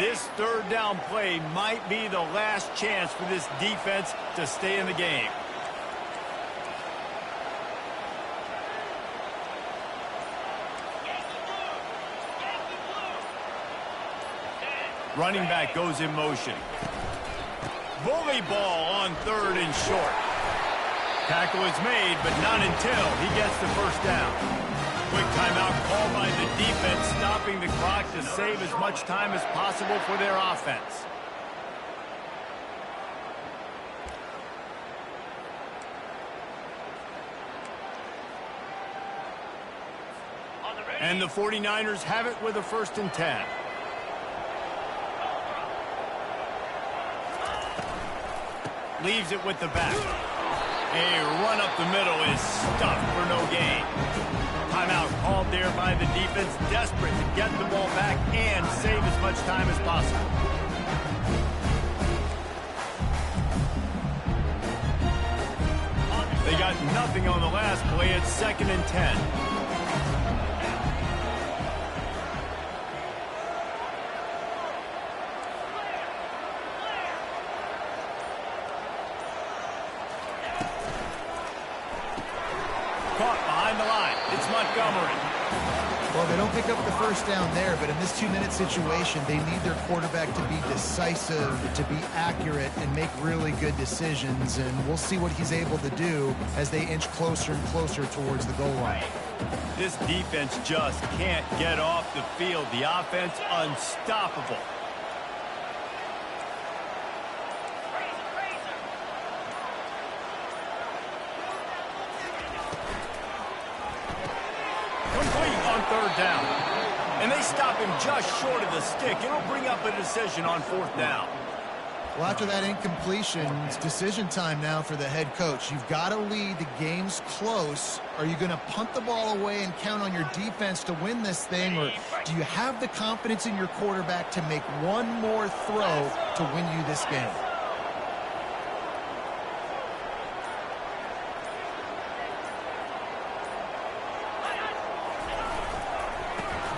This third down play might be the last chance for this defense to stay in the game. Running back goes in motion. Bully ball on third and short. Tackle is made, but not until he gets the first down. Quick timeout called by the defense, stopping the clock to save as much time as possible for their offense. And the 49ers have it with a 1st and 10. Leaves it with the back. A run up the middle is stuffed for no gain. Timeout called there by the defense, desperate to get the ball back and save as much time as possible. They got nothing on the last play. It's 2nd and 10. Well, they don't pick up the first down there, but in this 2-minute situation, they need their quarterback to be decisive, to be accurate, and make really good decisions. And we'll see what he's able to do as they inch closer and closer towards the goal line. This defense just can't get off the field. The offense unstoppable. Third down. And they stop him just short of the stick. It'll bring up a decision on 4th down. Well, after that incompletion, it's decision time now for the head coach. You've got to lead. The game's close. Are you going to punt the ball away and count on your defense to win this thing? Or do you have the confidence in your quarterback to make one more throw to win you this game?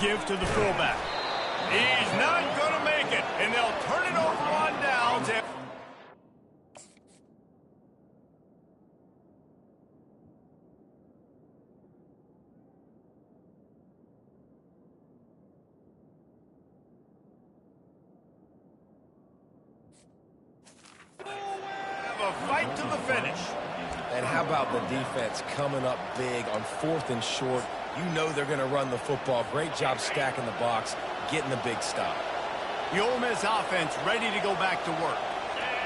Give to the fullback. He's not going to make it, and they'll turn it over on downs. Have a fight to the finish. And how about the defense coming up big on 4th and short, You know they're going to run the football. Great job stacking the box, getting the big stop. The Ole Miss offense ready to go back to work.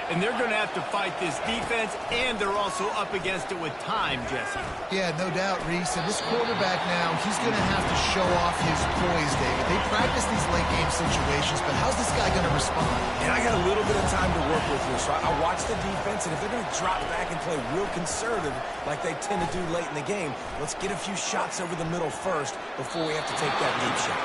And they're going to have to fight this defense, and they're also up against it with time, Jesse. Yeah, no doubt, Reese. And this quarterback now, he's going to have to show off his poise, David. They practice these late-game situations, but how's this guy going to respond? And I got a little bit of time to work with here, so I watch the defense, and if they're going to drop back and play real conservative like they tend to do late in the game, let's get a few shots over the middle first before we have to take that deep shot.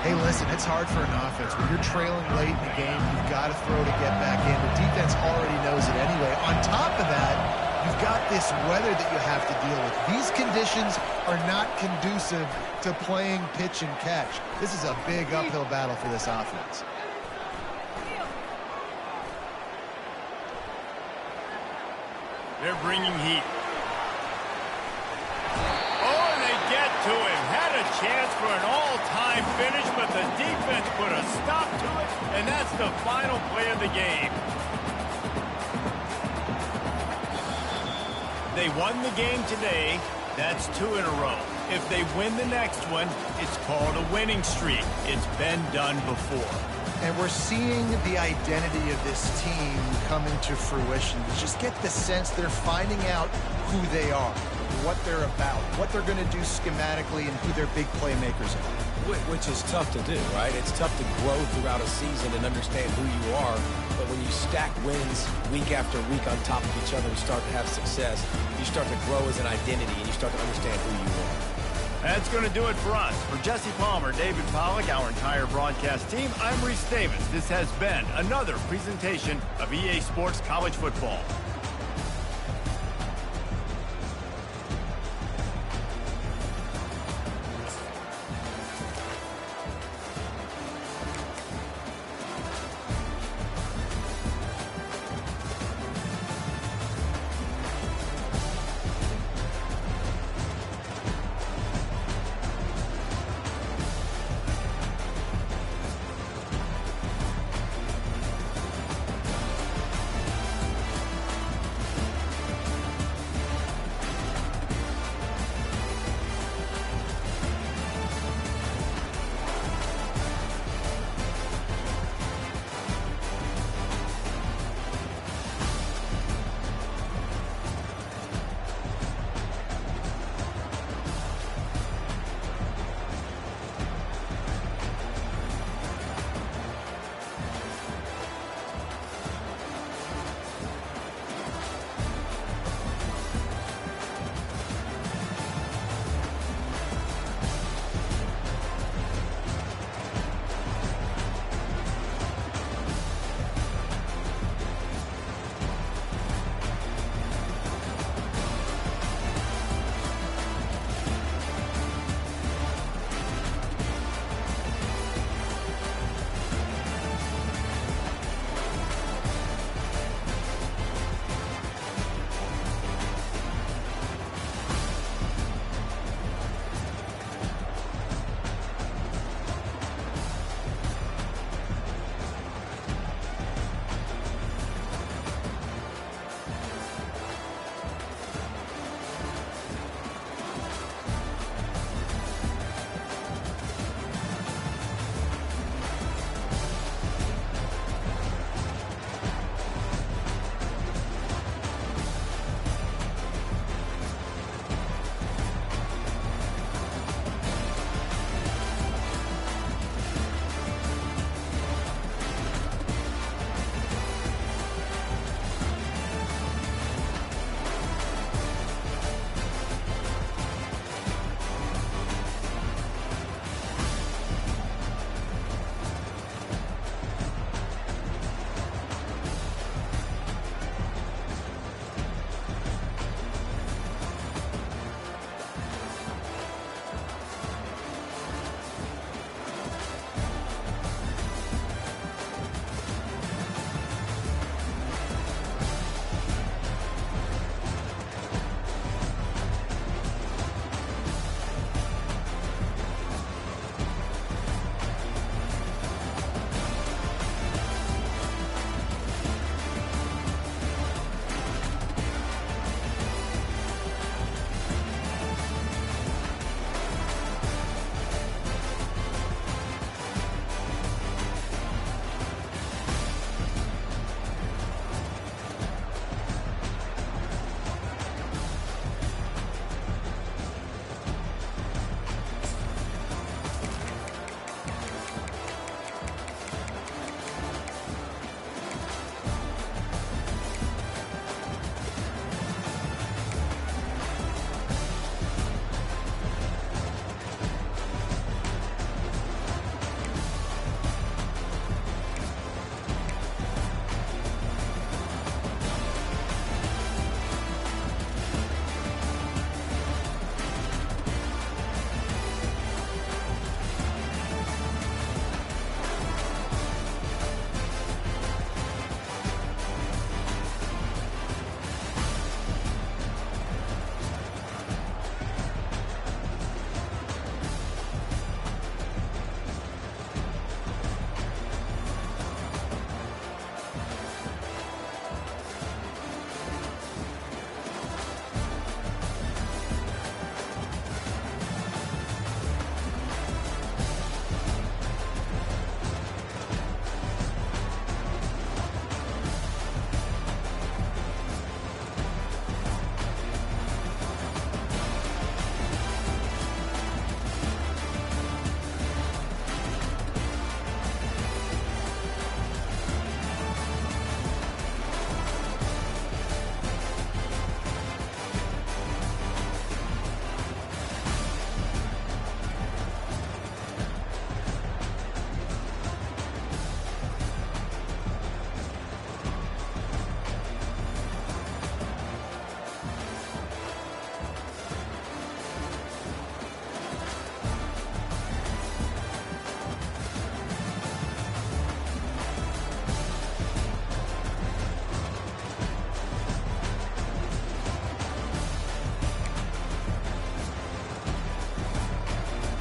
Hey, listen, it's hard for an offense. When you're trailing late in the game, you've got to throw to get back in. The defense already knows it anyway. On top of that, you've got this weather that you have to deal with. These conditions are not conducive to playing pitch and catch. This is a big uphill battle for this offense. They're bringing heat. Oh, and they get to him. Had a chance for an all-time finish, but the defense put a stop to it, and that's the final play of the game. They won the game today. That's 2 in a row. If they win the next one, it's called a winning streak. It's been done before. And we're seeing the identity of this team come into fruition. You just get the sense they're finding out who they are, what they're about, what they're going to do schematically, and who their big playmakers are. Which is tough to do, right? It's tough to grow throughout a season and understand who you are. But when you stack wins week after week on top of each other and start to have success, you start to grow as an identity and you start to understand who you are. That's going to do it for us. For Jesse Palmer, David Pollack, our entire broadcast team, I'm Reese Davis. This has been another presentation of EA Sports College Football.